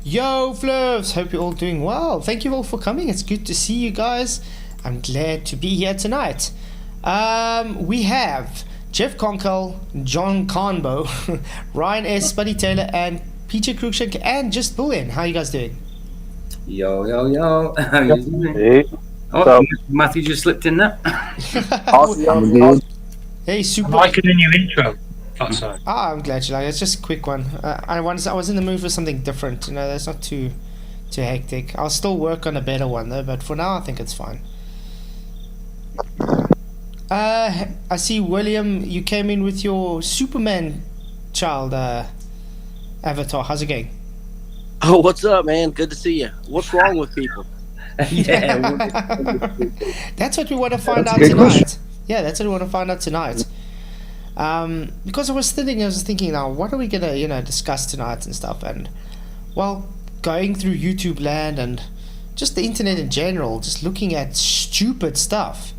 Yo, Flips! Hope you're all doing well. Thank you all for coming. It's good to see you guys. I'm glad to be here tonight. We have Jeff Conkle, John Carnbo, Ryan S, Buddy Taylor, and Peter Cruikshank, and just Bullion. How are you guys doing? Yo. How you doing? Hey. Oh, So, Matthew just slipped in there. awesome. Hey, super. I'm liking the new intro. Flatzoid. I'm glad you like it. It's just a quick one. I was in the mood for something different. You know, that's not too hectic. I'll still work on a better one though, but for now I think it's fine. I see William. You came in with your Superman child avatar. How's it going? Oh, what's up, man? Good to see you. What's wrong with people? Yeah. That's what we want to find out a good tonight. question. Yeah, that's what we want to find out tonight. Because I was thinking now, what are we gonna discuss tonight and stuff, and well, going through YouTube land and just the internet in general, just looking at stupid stuff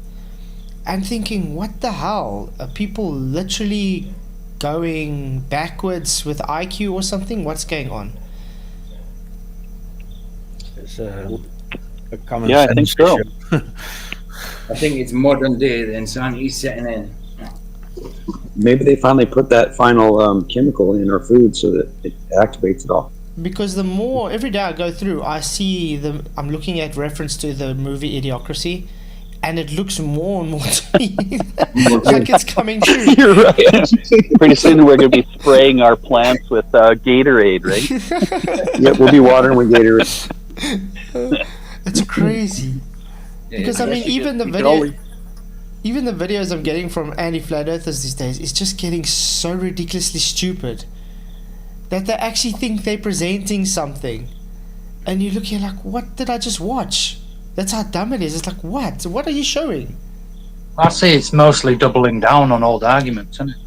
and thinking, what the hell are people literally going backwards with IQ or something? What's going on? It's a common Yeah, I think sense so. issue. I think it's modern day, the insanity setting in. Maybe they finally put that final chemical in our food so that it activates it all. Because the more every day I go through, I'm looking at reference to the movie Idiocracy, and it looks more and more to me like it's coming true. You're right. Pretty soon we're going to be spraying our plants with Gatorade, right? Yeah, we'll be watering with Gatorade. It's crazy. Because I mean, even the videos I'm getting from anti-flat earthers these days is just getting so ridiculously stupid that they actually think they're presenting something, and you look here like, what did I just watch? That's how dumb it is. It's like, what are you showing? I say it's mostly doubling down on old arguments, isn't it?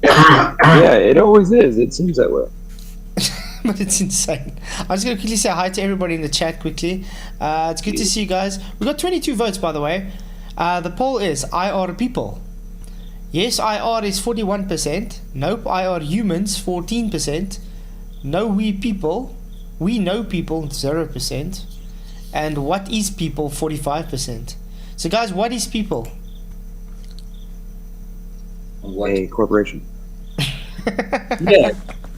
Yeah, it always is. It seems that way. But it's insane. I'm just going to quickly say hi to everybody in the chat quickly. It's good to see you guys. We got 22 votes, by the way. The poll is IR people. Yes, IR is 41%. Nope, IR humans 14%. No, we people. We know people 0%. And what is people 45%. So guys, what is people? A corporation. Yeah.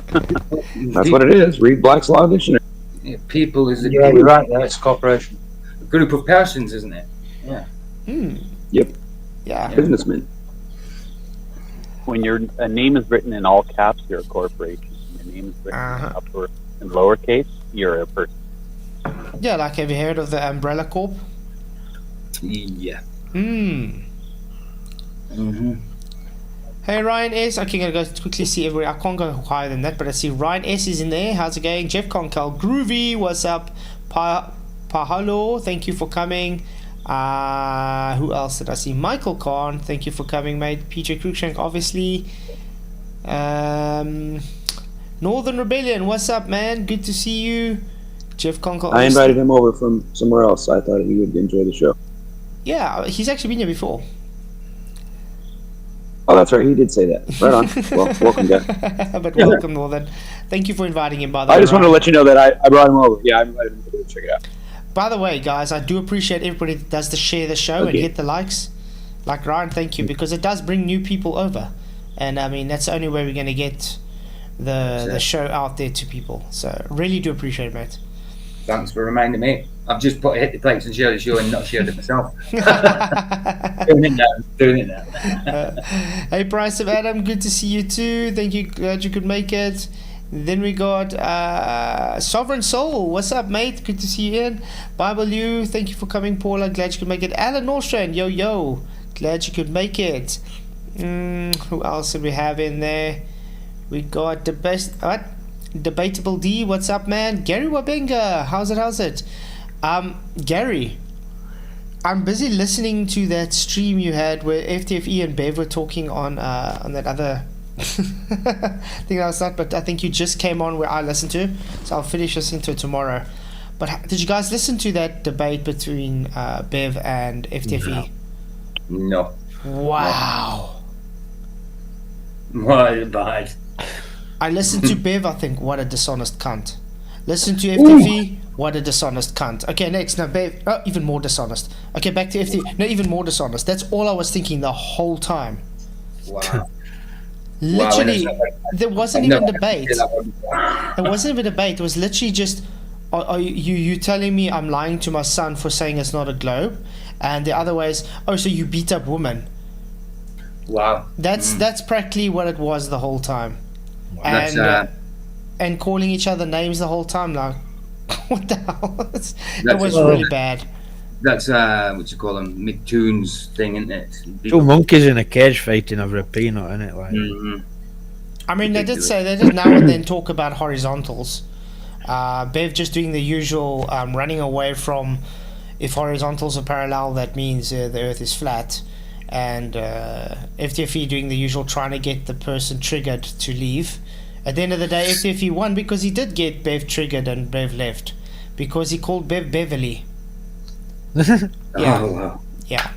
That's what it is. Read Black's Law Dictionary. Yeah, people is a Yeah, you're right. Yeah, it's a corporation. group of persons, isn't it? Yeah. Yep. Yeah. Businessmen. When your name is written in all caps, you're a corporation. When your name is written in upper and lowercase, you're a person. Yeah, like, have you heard of the Umbrella Corp? Yeah. Hey, Ryan S. Okay, I'm going to go quickly see everybody. I can't go higher than that, but I see Ryan S. is in there. How's it going? Jeff Concal, Groovy, what's up? Pahalo, thank you for coming. Who else did I see? Michael Khan, thank you for coming, mate. PJ Cruikshank, obviously. Northern Rebellion, what's up, man? Good to see you. Jeff Concal. I invited him over from somewhere else. I thought he would enjoy the show. Yeah, he's actually been here before. Oh, that's right. He did say that. Right on. Well, welcome, guy. But welcome, Northern. Thank you for inviting him, by the way. I just wanted to Ryan. let you know that I brought him over. Yeah, I invited him to check it out. By the way, guys, I do appreciate everybody that does the share the show and Okay. hit the likes. Like Ryan, thank you, because it does bring new people over. And I mean, that's the only way we're going to get the show out there to people. So really do appreciate it, mate. Thanks for reminding me. I've just hit the place and shared the show and not shared it myself. Doing it now. Hey, Price of Adam, good to see you too. Thank you, glad you could make it. Then we got Sovereign Soul. What's up, mate? Good to see you in. Bible You, thank you for coming, Paula. Glad you could make it. Alan Norstrand, yo. Glad you could make it. Who else did we have in there? We got the best. What? Debatable D. What's up, man? Gary Wabenga. How's it? Gary, I'm busy listening to that stream you had where FTFE and Bev were talking on that other thing that was not, but I think you just came on where I listened to, so I'll finish listening to it tomorrow. But did you guys listen to that debate between Bev and FTFE? No. Wow. Why bad? I listened to Bev. I think, what a dishonest cunt. Listen to FTV. What a dishonest cunt. Okay, next. Now, Bev. Oh, even more dishonest. Okay, back to FTV. No, even more dishonest. That's all I was thinking the whole time. Wow. Literally, Wow, there wasn't I've even never debate. heard that one before. It wasn't even a debate. It was literally just, are you telling me I'm lying to my son for saying it's not a globe? And the other way is, oh, so you beat up women. Wow. That's practically what it was the whole time. That's, And calling each other names the whole time. Like, what the hell? It That's- was really bad. That's what you call them, McToon's thing, isn't it? Two monkeys in a cage fighting over a peanut, innit? Like, Mhm. I mean, they did now and then talk about horizontals. Bev just doing the usual running away from, if horizontals are parallel, that means the earth is flat. And FTFE doing the usual, trying to get the person triggered to leave. At the end of the day, FTFE won because he did get Bev triggered and Bev left. Because he called Bev Beverly. Yeah. Oh, wow. Yeah.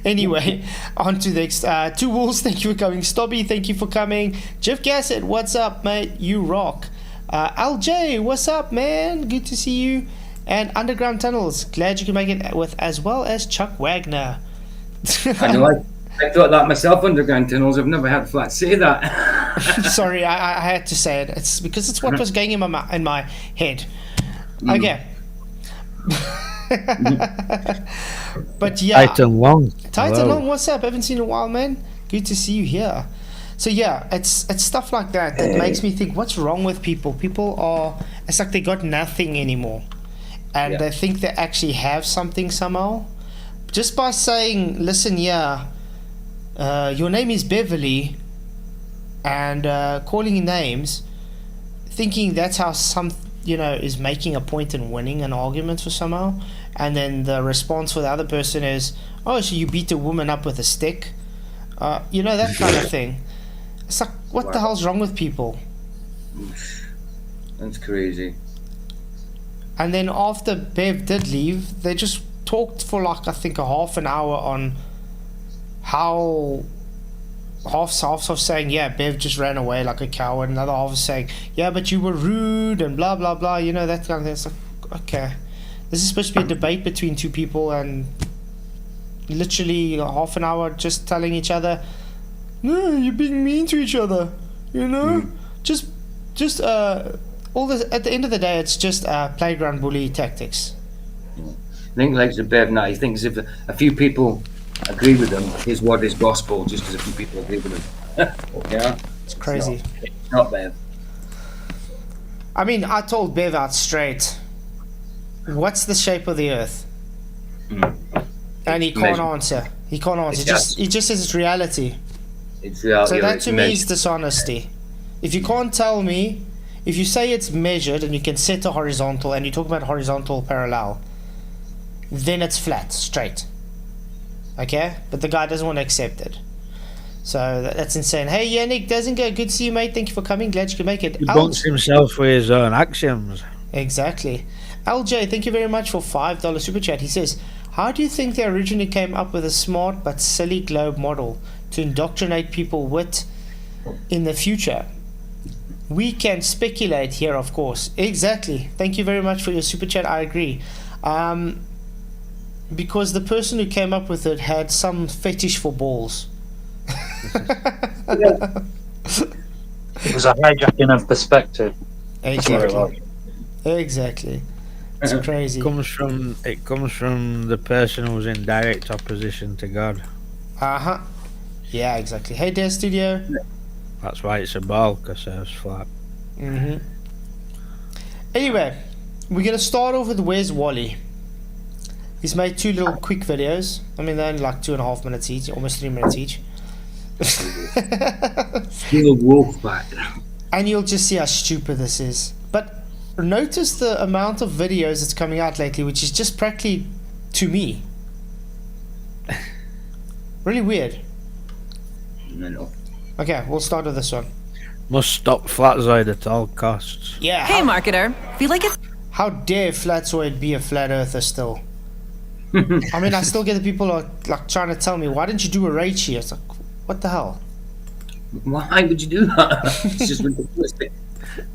Anyway, on to the next. Two Wolves, thank you for coming. Stobby, thank you for coming. Jeff Gassett, what's up, mate? You rock. LJ, what's up, man? Good to see you. And Underground Tunnels, glad you can make it with, as well as Chuck Wagner. I know, I thought that myself, Underground Tunnels. I've never had Flat say that. Sorry, I had to say it. It's because it's what was going in my head. Okay. But yeah, Titan Long. Titan Hello. Long, what's up? Haven't seen you in a while, man. Good to see you here. So yeah, it's stuff like that makes me think, what's wrong with people? It's like they got nothing anymore, and they think they actually have something somehow, just by saying, listen, your name is Beverly, and calling names, thinking that's how is making a point and winning an argument for somehow. And then the response for the other person is, oh, so you beat a woman up with a stick, that kind of thing. It's like, what the hell's wrong with people? That's crazy. And then after Bev did leave, they just talked for like, I think, a half an hour on how half of saying, yeah, Bev just ran away like a coward. Another half of saying, yeah, but you were rude and blah, blah, blah. That kind of thing. It's like, okay. This is supposed to be a debate between two people, and literally half an hour just telling each other, no, you're being mean to each other. Just all this. At the end of the day, it's just playground bully tactics. I think like the Bev now, he thinks if a few people agree with him, his word is gospel, just because a few people agree with him. Yeah, It's crazy. It's not Bev. I mean, I told Bev out straight, what's the shape of the earth? And he can't answer. He can't answer. He just says it's reality. It's reality. So that to me is dishonesty. If you can't tell me, if you say it's measured and you can set a horizontal and you talk about horizontal parallel, then it's flat, straight. Okay? But the guy doesn't want to accept it. So that's insane. Hey, Yannick, doesn't go. Good to see you, mate. Thank you for coming. Glad you can make it. He bunks himself with his own axioms. Exactly. LJ, thank you very much for $5 super chat. He says, how do you think they originally came up with a smart but silly globe model to indoctrinate people with in the future? We can speculate here, of course. Exactly. Thank you very much for your super chat. I agree. Because the person who came up with it had some fetish for balls. It was a hijacking of perspective. Exactly. It's crazy. It comes from the person who's in direct opposition to God. Yeah, exactly. Hey there, studio. That's why it's a ball, because it's flat. Anyway, we're gonna start off with Where's Wally. He's made two little quick videos. I mean, they're only like 2.5 minutes each, almost 3 minutes each. Kill a wolf back. And you'll just see how stupid this is. But notice the amount of videos that's coming out lately, which is just practically to me. Really weird. No. Okay, we'll start with this one. Must stop Flatzoid at all costs. Yeah. Hey, marketer. Feel like it's How dare Flatzoid be a flat earther still? I mean, I still get the people are like trying to tell me, why didn't you do a Raichi? It's like, what the hell? Why would you do that? It's just ridiculous.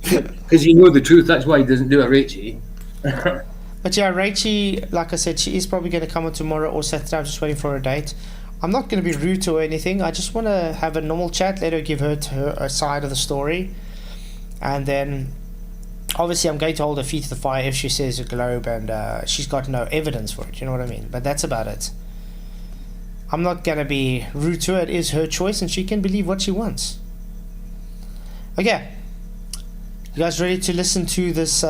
Because you know the truth. That's why he doesn't do a Rachie. But yeah, Rachie, like I said, she is probably going to come on tomorrow or Saturday. I'm just waiting for her date. I'm not going to be rude to her or anything. I just want to have a normal chat, let her give her side of the story. And then, obviously, I'm going to hold her feet to the fire if she says a globe and she's got no evidence for it. You know what I mean? But that's about it. I'm not going to be rude to her. It is her choice and she can believe what she wants. Okay. You guys ready to listen to this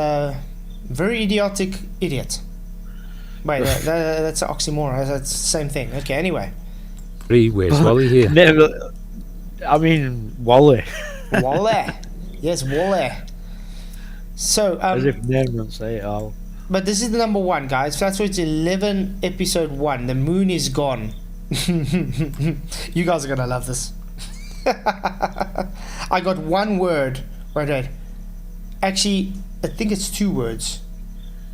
very idiotic idiot? Wait, that's an oxymoron. That's the same thing. Okay, anyway. Where's Wally here? Never. I mean, Wally. Wally. Yes, Wally. So, As if never say it all. but this is the number one, guys. Flatzoid's 11, episode 1. The moon is gone. You guys are gonna love this. I got one word. Wait. Actually, I think it's 2 words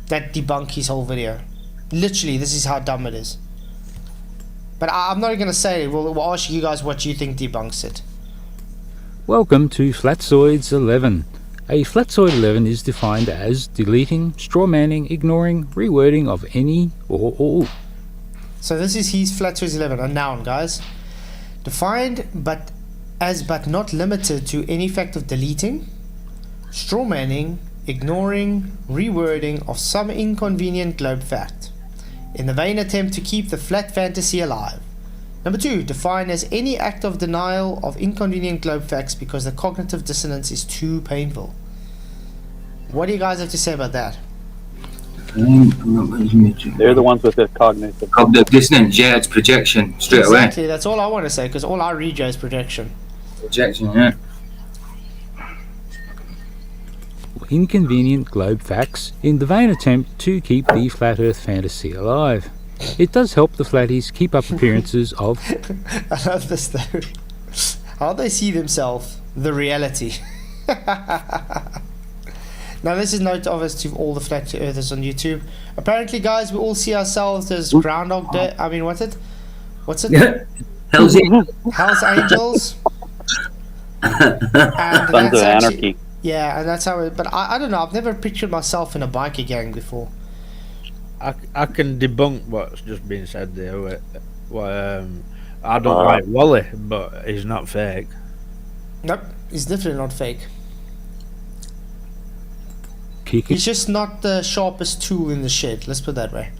that debunk his whole video. Literally, this is how dumb it is. But I'm not going to say it. We'll ask you guys what you think debunks it. Welcome to Flatzoid's 11. A Flatzoid 11 is defined as deleting, strawmanning, ignoring, rewording of any or all. So this is his Flatzoid 11, a noun, guys. Defined but not limited to any fact of deleting, strawmanning, ignoring, rewording of some inconvenient globe fact, in the vain attempt to keep the flat fantasy alive. Number 2, define as any act of denial of inconvenient globe facts because the cognitive dissonance is too painful. What do you guys have to say about that? They're the ones with the cognitive. Cognitive dissonance, yeah, it's projection straight away. Exactly, that's all I want to say because all I read is projection. Projection, yeah. Inconvenient globe facts in the vain attempt to keep the flat earth fantasy alive. It does help the flatties keep up appearances of... I love this though. How they see themselves, the reality. Now this is note obvious to all the flat earthers on YouTube. Apparently, guys, we all see ourselves as Groundhog Day. I mean, what's it? Hell's Angels. Hell's Angels. And Sons of Anarchy. Yeah, and that's how it... But I don't know, I've never pictured myself in a biker gang before. I can debunk what's just been said there. I don't like Wally, but he's not fake. Nope, he's definitely not fake. Kicking. He's just not the sharpest tool in the shed, let's put it that way.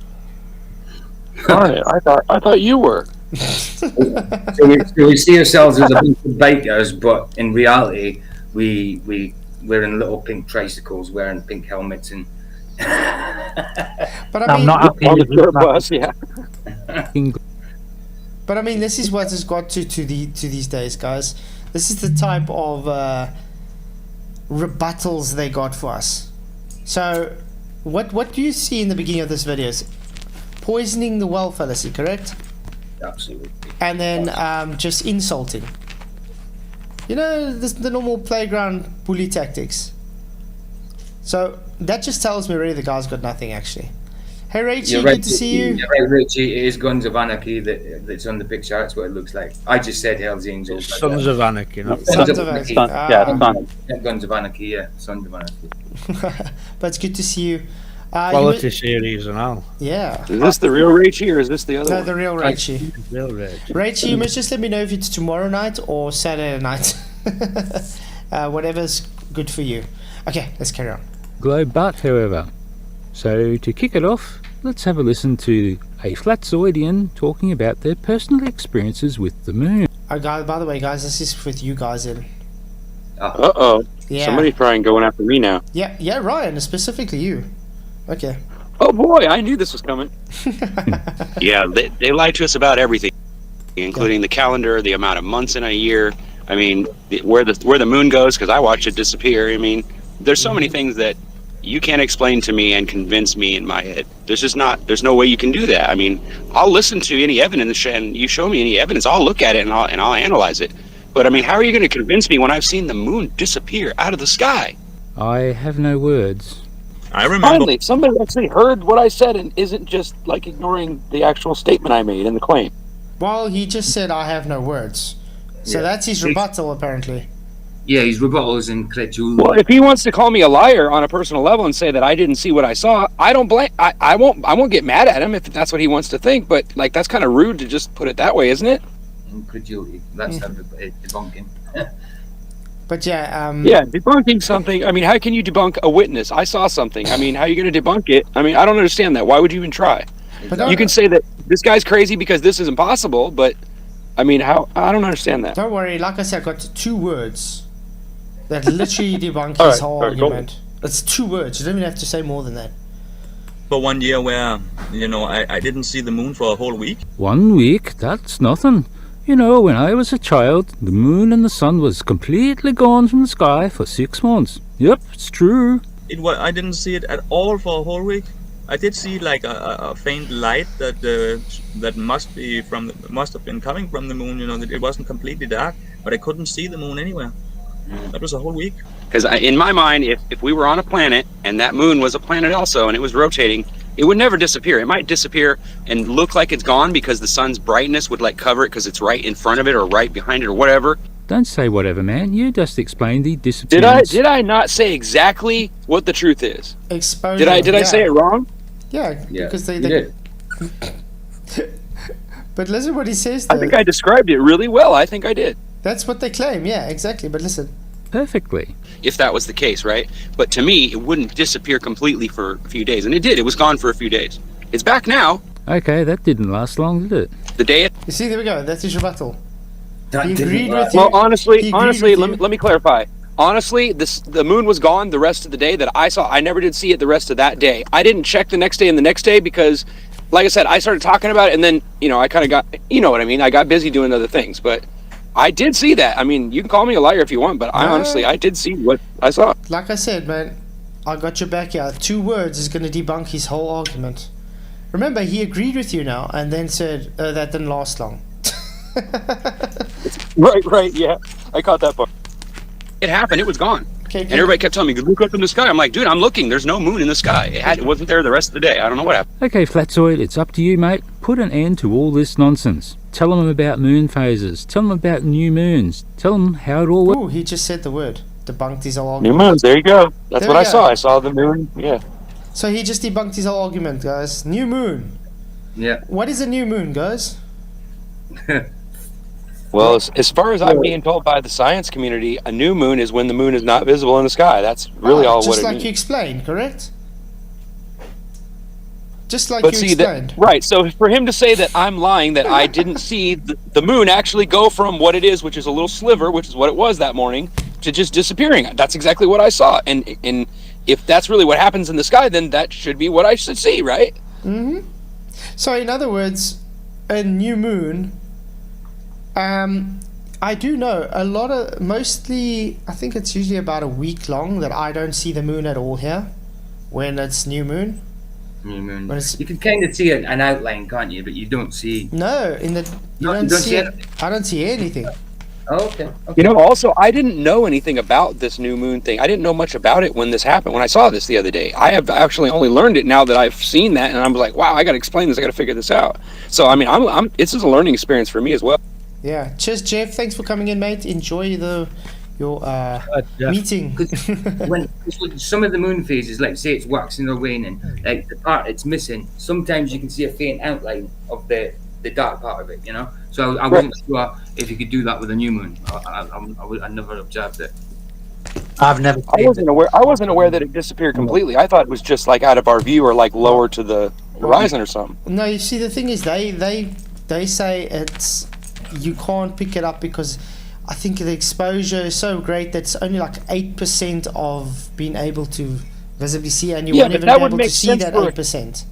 Alright, I thought you were. So we see ourselves as a bunch of bikers, but in reality, we're in little pink tricycles, wearing pink helmets, and. But I mean, I'm not happy with that. But I mean, this is what has got to these days, guys. This is the type of rebuttals they got for us. So, what do you see in the beginning of this video? Poisoning the well fallacy, correct? Absolutely. And then just insulting. You know, the normal playground bully tactics. So that just tells me really the guy's got nothing actually. Hey Rachie, good to see you. You're right, Richie. It is Guns of Anarchy that's on the picture. That's what it looks like. I just said Hell's Angels. Sons of Anarchy, not Sons of Anarchy. Guns of Anarchy, yeah. Sons of Anarchy. But it's good to see you. quality series and all. Yeah. Is this the real Rachie or is this the other No, one? the real Rachie. Real rich. Rachie, you must just let me know if it's tomorrow night or Saturday night. Whatever's good for you. Okay, let's carry on. Globe but, however. So, to kick it off, let's have a listen to a Flatzoidian talking about their personal experiences with the moon. Oh, guys, by the way, guys, this is with you guys in. Uh-oh. Yeah. Somebody's trying going after me now. Yeah, Ryan, specifically you. Okay. Oh boy, I knew this was coming. Yeah, they lie to us about everything, including the calendar, the amount of months in a year. I mean, where the moon goes, because I watched it disappear. I mean, there's so many things that you can't explain to me and convince me in my head. There's no way you can do that. I mean, I'll listen to any evidence, and you show me any evidence, I'll look at it and I'll analyze it. But I mean, how are you going to convince me when I've seen the moon disappear out of the sky? I have no words. I remember. Finally, somebody actually heard what I said and isn't just like ignoring the actual statement I made in the claim. Well, he just said I have no words. So that's his rebuttal, apparently. Yeah, his rebuttal is incredulity. Well, if he wants to call me a liar on a personal level and say that I didn't see what I saw, I don't blame. I won't get mad at him if that's what he wants to think. But like, that's kind of rude to just put it that way, isn't it? Incredulity. That's debunking. But yeah, Yeah, debunking something. I mean, how can you debunk a witness? I saw something. I mean, how are you going to debunk it? I mean, I don't understand that. Why would you even try? But You can say that this guy's crazy because this is impossible, but I mean, how? I don't understand that. don't worry. Like I said, I got 2 words that literally debunk All his right, whole all right, go. argument. It's 2 words. You don't even have to say more than that. For 1 year where, I didn't see the moon for a whole week. 1 week, that's nothing. You know, when I was a child, the moon and the sun was completely gone from the sky for 6 months. Yep, it's true. I didn't see it at all for a whole week. I did see like a faint light that must have been coming from the moon. That it wasn't completely dark, but I couldn't see the moon anywhere. That was a whole week. Because in my mind, if we were on a planet and that moon was a planet also and it was rotating, it would never disappear. It might disappear and look like it's gone because the sun's brightness would like cover it because it's right in front of it or right behind it or whatever. Don't say whatever, man. You just explained the disappearance. Did I not say exactly what the truth is? Exposure. Did I say it wrong? Yeah, Yeah, because they you did. But listen what he says I though. think I described it really well. I think I did. That's what they claim. Yeah, exactly. But listen, Perfectly. If that was the case, right? But to me, it wouldn't disappear completely for a few days. And it did. It was gone for a few days. It's back now. Okay, that didn't last long, did it? The day it... you see, there we go. That's his rebuttal. That He didn't agreed work. with you. Well, He honestly, agreed with you. let me clarify. Honestly, the moon was gone the rest of the day that I saw. I never did see it the rest of that day. I didn't check the next day and the next day because, like I said, I started talking about it and then, I kind of got, you know what I mean? I got busy doing other things, but I did see that. I mean, you can call me a liar if you want, but I did see what I saw. Like I said, man, I got your back here. 2 words is going to debunk his whole argument. Remember, he agreed with you now and then said, that didn't last long. Right, yeah. I caught that part. It happened. It was gone. Okay, And everybody kept telling me, look up in the sky. I'm like, dude, I'm looking. There's no moon in the sky. It wasn't there the rest of the day. I don't know what happened. Okay, Flatzoid, it's up to you, mate. Put an end to all this nonsense. Tell them about moon phases. Tell them about new moons. Tell them how it all works. Ooh, he just said the word. Debunked his whole New argument. moons. There you go. That's There what we I go. saw. I saw the moon. Yeah. So he just debunked his whole argument, guys. New moon. Yeah. What is a new moon, guys? Well, as far as I'm being told by the science community, a new moon is when the moon is not visible in the sky. That's really all what just it like means. you explained, correct? Just like But you see, explained. right, so for him to say that I'm lying, that I didn't see the moon actually go from what it is, which is a little sliver, which is what it was that morning, to just disappearing. That's exactly what I saw. And if that's really what happens in the sky, then that should be what I should see, right? Mm-hmm. So in other words, a new moon, I do know mostly, I think it's usually about a week long that I don't see the moon at all here when it's new moon. New moon. When it's- You can kind of see an outline, can't you? But you don't see. No, you don't see it. I don't see anything. Oh, okay. You know, also, I didn't know anything about this new moon thing. I didn't know much about it when this happened, when I saw this the other day. I have actually only learned it now that I've seen that, and I'm like, wow, I got to explain this. I got to figure this out. So, I mean, this is a learning experience for me as well. Yeah. Cheers, Jeff. Thanks for coming in, mate. Enjoy your meeting. When some of the moon phases, like say it's waxing or waning, like the part it's missing, sometimes you can see a faint outline of the dark part of it, you know. So I wasn't sure if you could do that with a new moon. I never observed it. I've never. I wasn't aware that it disappeared completely. I thought it was just like out of our view or like lower to the horizon or something. No, you see, the thing is, they say it's, you can't pick it up because I think the exposure is so great that it's only like 8% of being able to visibly see, and you won't even be able to see that 8%.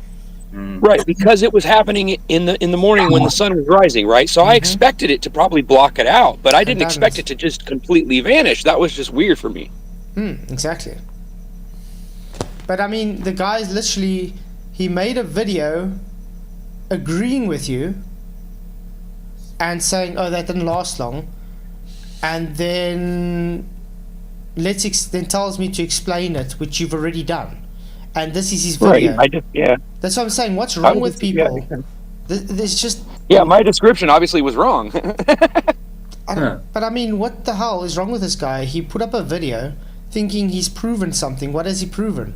Right, because it was happening in the morning when the sun was rising, right? So I expected it to probably block it out, but I didn't expect it to just completely vanish. That was just weird for me. Exactly. But I mean, the guy's literally, he made a video agreeing with you and saying, oh, that didn't last long, and then then tells me to explain it, which you've already done. And this is his video. Right, That's what I'm saying. What's wrong with people? There's just... Yeah, my description obviously was wrong. But I mean, what the hell is wrong with this guy? He put up a video thinking he's proven something. What has he proven?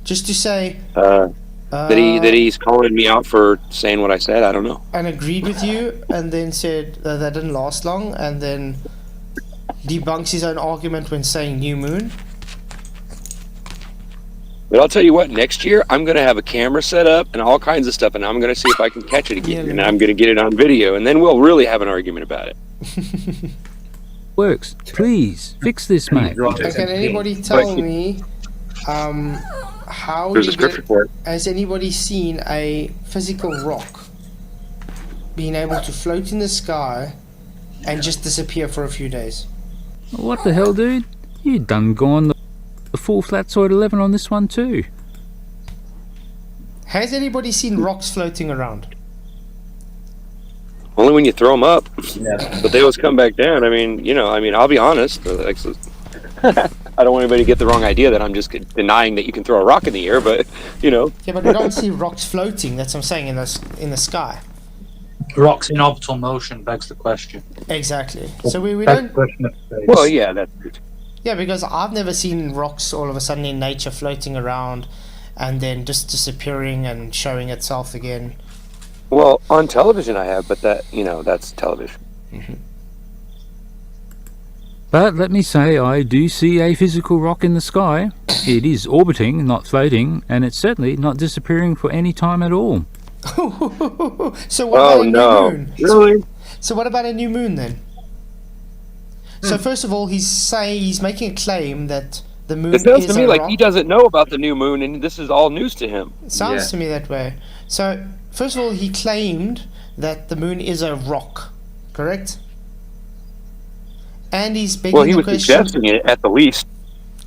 Just to say that he's calling me out for saying what I said. I don't know. And agreed with you, and then said that didn't last long, and then debunks his own argument when saying new moon. But I'll tell you what, next year I'm going to have a camera set up and all kinds of stuff, and I'm going to see if I can catch it again, and I'm going to get it on video, and then we'll really have an argument about it. Works. Please fix this, mate. Can anybody tell me how There's a script report. has anybody seen a physical rock being able to float in the sky and just disappear for a few days? What the hell, dude? You done gone the full Flatzoid 11 on this one too. Has anybody seen rocks floating around? Only when you throw them up. Yeah. But they always come back down. I mean, I'll be honest. I don't want anybody to get the wrong idea that I'm just denying that you can throw a rock in the air, but, Yeah, but we don't see rocks floating, that's what I'm saying, in the sky. Rocks in orbital motion begs the question. Exactly. So we Begs don't... the question of space. well, yeah, that's Yeah, because I've never seen rocks all of a sudden in nature floating around and then just disappearing and showing itself again. well, on television I have, but that's television. But let me say, I do see a physical rock in the sky. It is orbiting, not floating, and it's certainly not disappearing for any time at all. So what about a new moon? Really? So what about a new moon then? So first of all, he's making a claim that the moon It sounds to is me a like rock. he doesn't know about the new moon, and this is all news to him. Sounds to me that way. So first of all, he claimed that the moon is a rock, correct? And he's begging Well, he the was question. suggesting it at the least.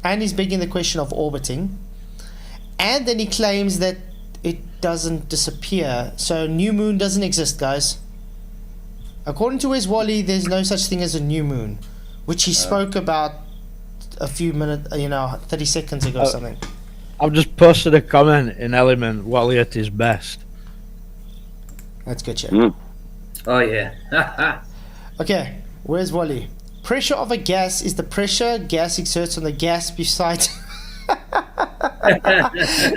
And he's begging the question of orbiting. And then he claims that it doesn't disappear. So new moon doesn't exist, guys. According to Wes Wally, there's no such thing as a new moon, which he spoke about a few minutes, 30 seconds ago or something. I've just posted a comment in Element, Wally at his best. That's good shit. Oh yeah. Okay, where's Wally? Pressure of a gas is the pressure gas exerts on the gas beside.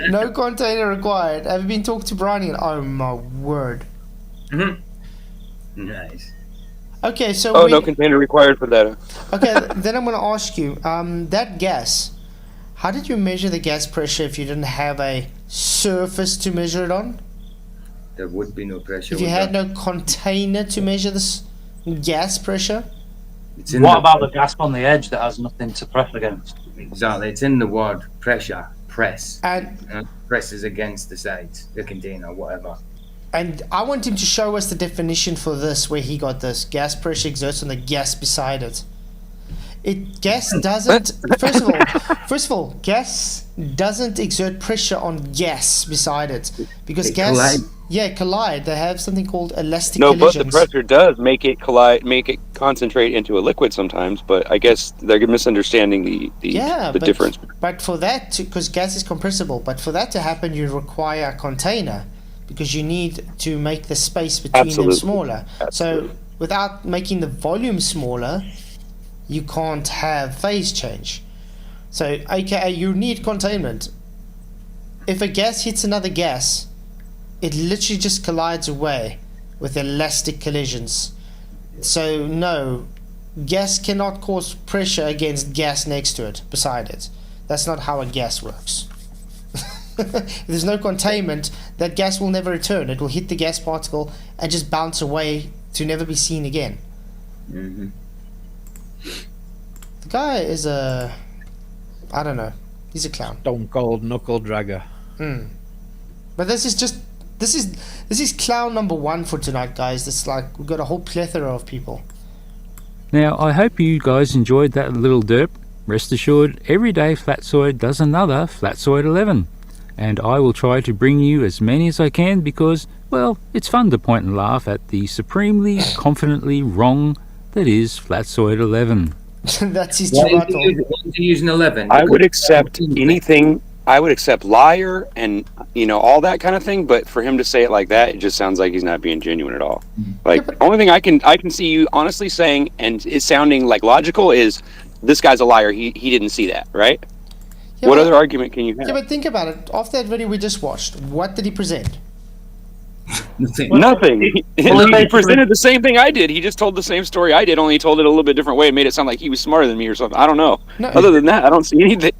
No container required. Have you been talking to Brian yet? Oh my word. Nice. Okay, so Oh, no container required for that. Okay, then I'm going to ask you, that gas, how did you measure the gas pressure if you didn't have a surface to measure it on? There would be no pressure. If you would had there? no container to measure this gas pressure? It's in What about the gas on the edge that has nothing to press against? Exactly. It's in the word pressure. Press. And Presses against the sides, the container, whatever. And I want him to show us the definition for this, where he got this. Gas pressure exerts on the gas beside it. Gas doesn't. First of all, gas doesn't exert pressure on gas beside it because They gas. collide. Yeah, collide. They have something called elastic No, but collisions. the pressure does make it collide, make it concentrate into a liquid sometimes. But I guess they're misunderstanding the difference. But for that, because gas is compressible, but for that to happen, you require a container because you need to make the space between them smaller. So without making the volume smaller, you can't have phase change. So, aka, you need containment. If a gas hits another gas, it literally just collides away with elastic collisions. So, no, gas cannot cause pressure against gas next to it, beside it. That's not how a gas works. If there's no containment, that gas will never return. It will hit the gas particle and just bounce away to never be seen again. Mm-hmm. The guy is a... I don't know. He's a clown. Stone cold knuckle dragger. But this is clown number one for tonight, guys. It's like we've got a whole plethora of people. Now, I hope you guys enjoyed that little derp. Rest assured, every day Flatzoid does another Flatzoid 11. And I will try to bring you as many as I can because, well, it's fun to point and laugh at the supremely, confidently wrong that is Flatzoid 11. That's his Why rebuttal. to use an 11? I would accept anything I would accept liar and all that kind of thing, but for him to say it like that, it just sounds like he's not being genuine at all. Like only thing I can see you honestly saying and it's sounding like logical is this guy's a liar. He didn't see that, right? Yeah, what other argument can you have? Yeah, but think about it. After that video we just watched, what did he present? Nothing. He presented the same thing I did. He just told the same story I did, only he told it a little bit different way and made it sound like he was smarter than me or something. I don't know. No. Other than that, I don't see anything.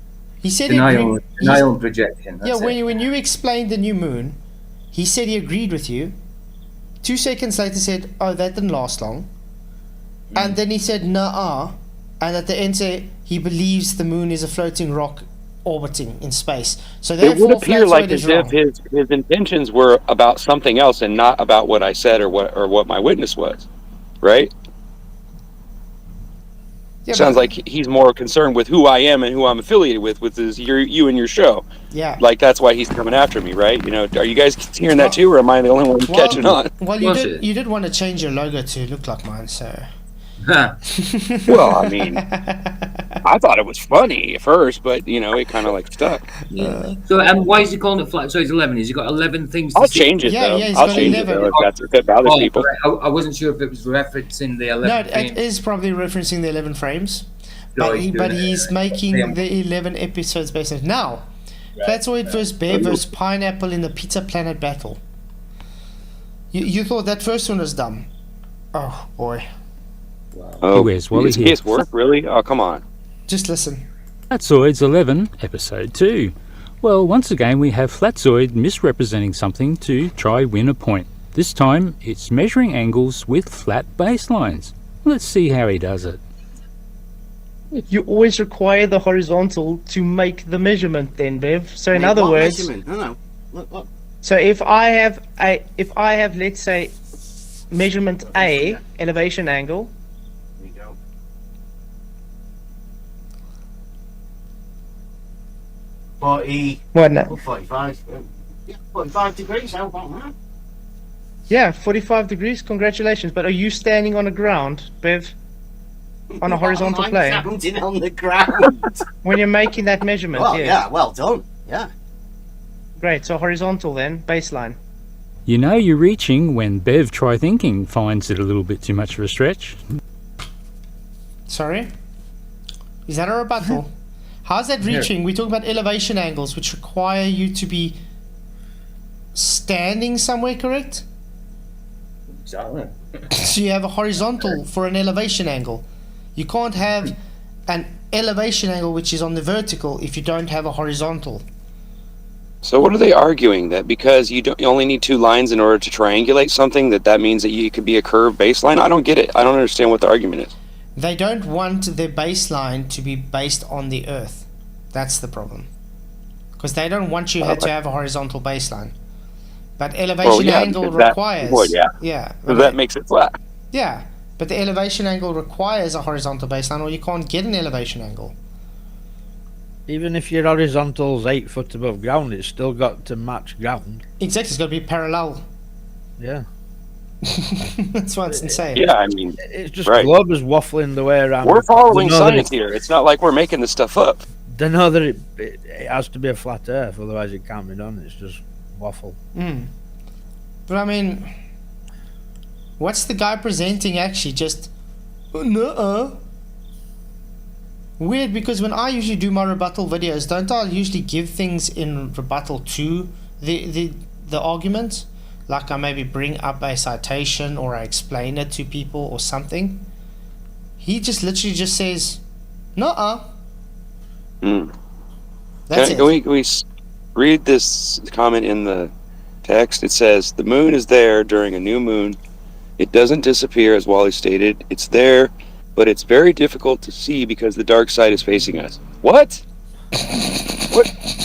He said denial and projection. Yeah, when you explained the new moon, he said he agreed with you. 2 seconds later said, oh, that didn't last long. And then he said, nah, and at the end said he believes the moon is a floating rock orbiting in space. So it would appear like as if his intentions were about something else and not about what I said or what my witness was, right? Yeah, sounds like he's more concerned with who I am and who I'm affiliated with you and your show. Yeah. Like that's why he's coming after me, right? Are you guys hearing that too, or am I the only one catching on? Well, you did want to change your logo to look like mine, so. Well, I mean, I thought it was funny at first, but it kind of like stuck. So, why is he calling it Flatzoid 11? Has he got 11 things? I'll change it though. Yeah, I'll change it though if that bothers people. I wasn't sure if it was referencing the 11. No, it is probably referencing the 11 frames, but he's making the 11 episodes based on it. Now. Flatzoid versus Bear versus Pineapple in the Pizza Planet battle. You thought that first one was dumb. Oh boy. Oh, his work, really? Oh, come on. Just listen. Flatzoid's 11, Episode 2. Well, once again we have Flatzoid misrepresenting something to try win a point. This time it's measuring angles with flat baselines. Let's see how he does it. You always require the horizontal to make the measurement then, Bev. So in other words... No. Look. So if I have let's say measurement A, elevation angle. There you go. What now? 45. Yeah, 45 degrees, how about that? Yeah, 45 degrees, congratulations. But are you standing on the ground, Bev? On a horizontal plane? Standing on the ground. When you're making that measurement, well, yes. Yeah, well done. Yeah. Great, so horizontal then, baseline. You know you're reaching when Bev Try Thinking finds it a little bit too much of a stretch. Sorry? Is that a rebuttal? How's that reaching? We're talking about elevation angles, which require you to be standing somewhere, correct? Exactly. So you have a horizontal for an elevation angle. You can't have an elevation angle which is on the vertical if you don't have a horizontal. So what are they arguing? That because you only need 2 lines in order to triangulate something, that means that you could be a curved baseline? I don't get it. I don't understand what the argument is. They don't want their baseline to be based on the Earth. That's the problem. Because they don't want you to have a horizontal baseline. But elevation angle requires... that makes it flat. Yeah, but the elevation angle requires a horizontal baseline or you can't get an elevation angle. Even if your horizontal's 8 foot above ground, it's still got to match ground. Exactly, it's got to be parallel. Yeah. That's why it's insane. Yeah, I mean... It's just globe is waffling the way around. We're following science here. It's not like we're making this stuff up. They know that it has to be a flat earth, otherwise it can't be done. It's just waffle. But I mean, what's the guy presenting actually? Just nuh-uh. Weird, because when I usually do my rebuttal videos, don't I usually give things in rebuttal to the argument? Like I maybe bring up a citation or I explain it to people or something. He just literally just says, nuh-uh. That's it. Can we read this comment in the text? It says, the moon is there during a new moon. It doesn't disappear, as Wally stated. It's there, but it's very difficult to see because the dark side is facing us. What?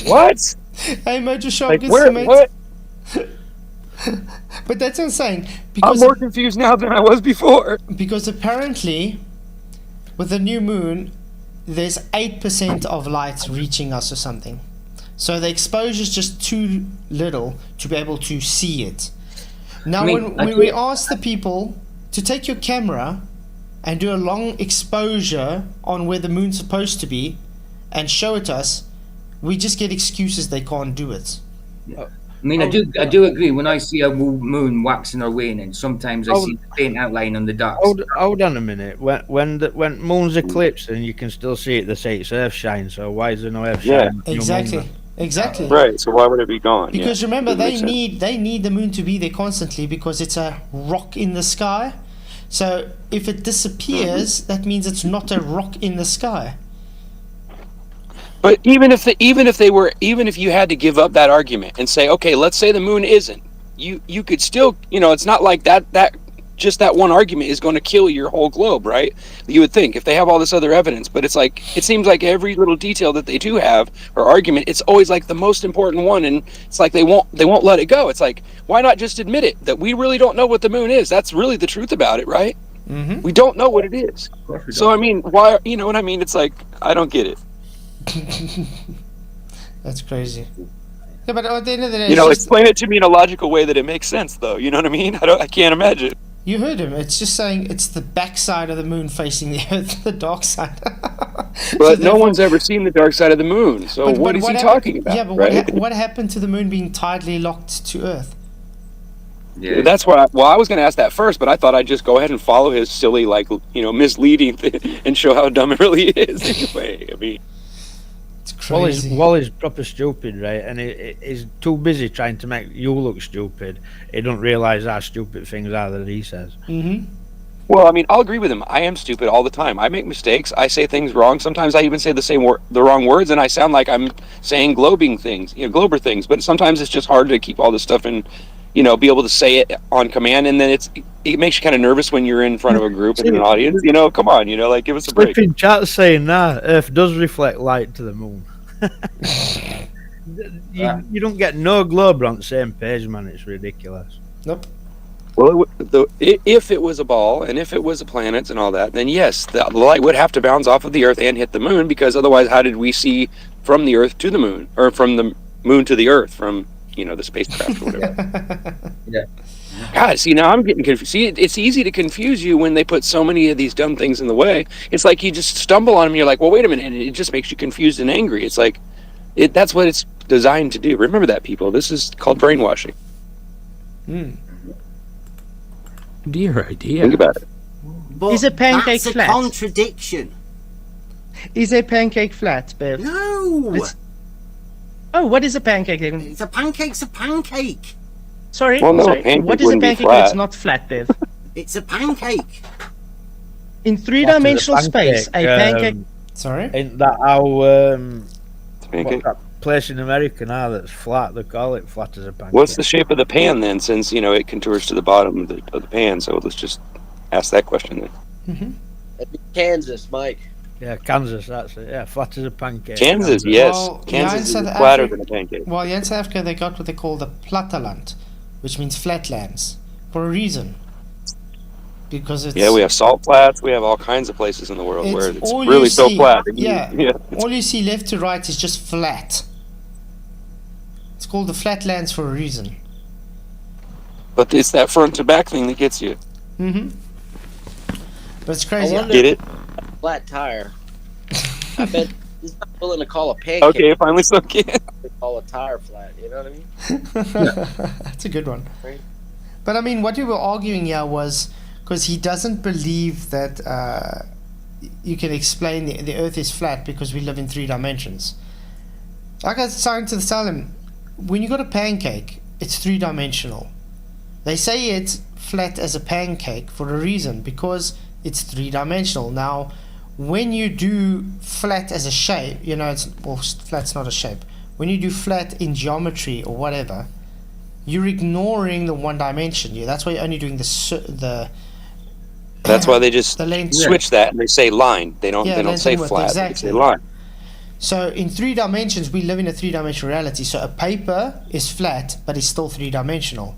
What? Hey, Major Shark, like, gets where, what? But that's what I'm saying. Because I'm more confused now than I was before. Because apparently, with the new moon, there's 8% of light reaching us or something. So the exposure is just too little to be able to see it. Now, when we ask the people to take your camera and do a long exposure on where the moon's supposed to be and show it us, We just get excuses they can't do it. I mean, I do agree. When I see a moon waxing or waning, sometimes I see the faint outline on the dark. Hold on a minute. When moon's eclipsed and you can still see it, they say it's Earth shine. So why is there no Earth Yeah. shine? Exactly. Right. So why would it be gone? Because Yeah, remember, doesn't make they need the moon to be there constantly because it's a rock in the sky. So if it disappears, that means it's not a rock in the sky. But even if you had to give up that argument and say, okay, let's say the moon isn't, you could still, it's not like that just that one argument is going to kill your whole globe, right? You would think if they have all this other evidence, but it's like, it seems like every little detail that they do have or argument, it's always like the most important one, and it's like they won't let it go. It's like, why not just admit it that we really don't know what the moon is? That's really the truth about it, right? Mm-hmm. We don't know what it is. So I mean, why? You know what I mean? It's like, I don't get it. That's crazy. Yeah, but at the end of the day, explain it to me in a logical way that it makes sense, though. You know what I mean? I can't imagine. You heard him. It's just saying it's the backside of the moon facing the Earth, the dark side. But no one's ever seen the dark side of the moon. So what is he talking about? Yeah, but right? what happened to the moon being tidally locked to Earth? Yeah, that's what. I was going to ask that first, but I thought I'd just go ahead and follow his silly, misleading thing and show how dumb it really is. Anyway, I mean, it's crazy. Wally's proper stupid, right? And he's too busy trying to make you look stupid. He don't realise how stupid things are that he says. Mm-hmm. Well, I mean, I'll agree with him. I am stupid all the time. I make mistakes. I say things wrong. Sometimes I even say the wrong words, and I sound like I'm saying glober things. But sometimes it's just hard to keep all this stuff in. Be able to say it on command, and then it makes you kind of nervous when you're in front of a group and an audience. Come on, give us a break. In chat saying Earth does reflect light to the moon. you don't get no globe on the same page, man. It's ridiculous. Nope. Well, if it was a ball and if it was a planet and all that, then yes, the light would have to bounce off of the Earth and hit the moon, because otherwise, how did we see from the Earth to the moon, or from the moon to the Earth, from the spacecraft or whatever? Yeah. God, see, now I'm getting confused. See, it's easy to confuse you when they put so many of these dumb things in the way. It's like you just stumble on them, and you're like, well, wait a minute, and it just makes you confused and angry. It's like, that's what it's designed to do. Remember that, people. This is called brainwashing. Dear, oh dear. Think about it. But Is a pancake that's flat? a contradiction. Is a pancake flat, Bev? No. Oh, what is a pancake then? It's a pancake's a pancake. Sorry. Well, no, sorry. a pancake What is a wouldn't be pancake flat. that's not flat, Bev? It's a pancake. In three-dimensional space, a pancake. Sorry? Ain't that how Pancake. what's that place in America now that's flat? They call it flat as a pancake. What's the shape of the pan then, since it contours to the bottom of the pan? So let's just ask that question then. Mm-hmm. That'd be Kansas, Mike. Yeah, Kansas, that's it. Yeah, flat as a pancake. Kansas, yes. Well, Kansas yeah, in is South flatter Africa- than a pancake. Well, in South Africa, they got what they call the Platteland, which means flatlands, for a reason. Because it's... Yeah, we have salt flats. We have all kinds of places in the world where it's all really you so see- flat. Yeah, all you see left to right is just flat. It's called the flatlands for a reason. But it's that front to back thing that gets you. Mm-hmm. But it's crazy. I wonder Get it? Flat tire. I bet he's not willing to call a pancake. Okay, finally sunk in. They call a tire flat. You know what I mean? That's a good one. Right. But I mean, what we were arguing here was because he doesn't believe that you can explain the Earth is flat because we live in 3 dimensions. Like I was trying to tell him, when you got a pancake, it's 3-dimensional. They say it's flat as a pancake for a reason, because it's 3-dimensional. Now, when you do flat as a shape, flat's not a shape. When you do flat in geometry or whatever, you're ignoring the 1 dimension. That's why you're only doing the That's why they just the length. switch that and they say line. They don't length say and width, flat. exactly. They say line. So in 3 dimensions, we live in a 3-dimensional reality. So a paper is flat, but it's still 3-dimensional.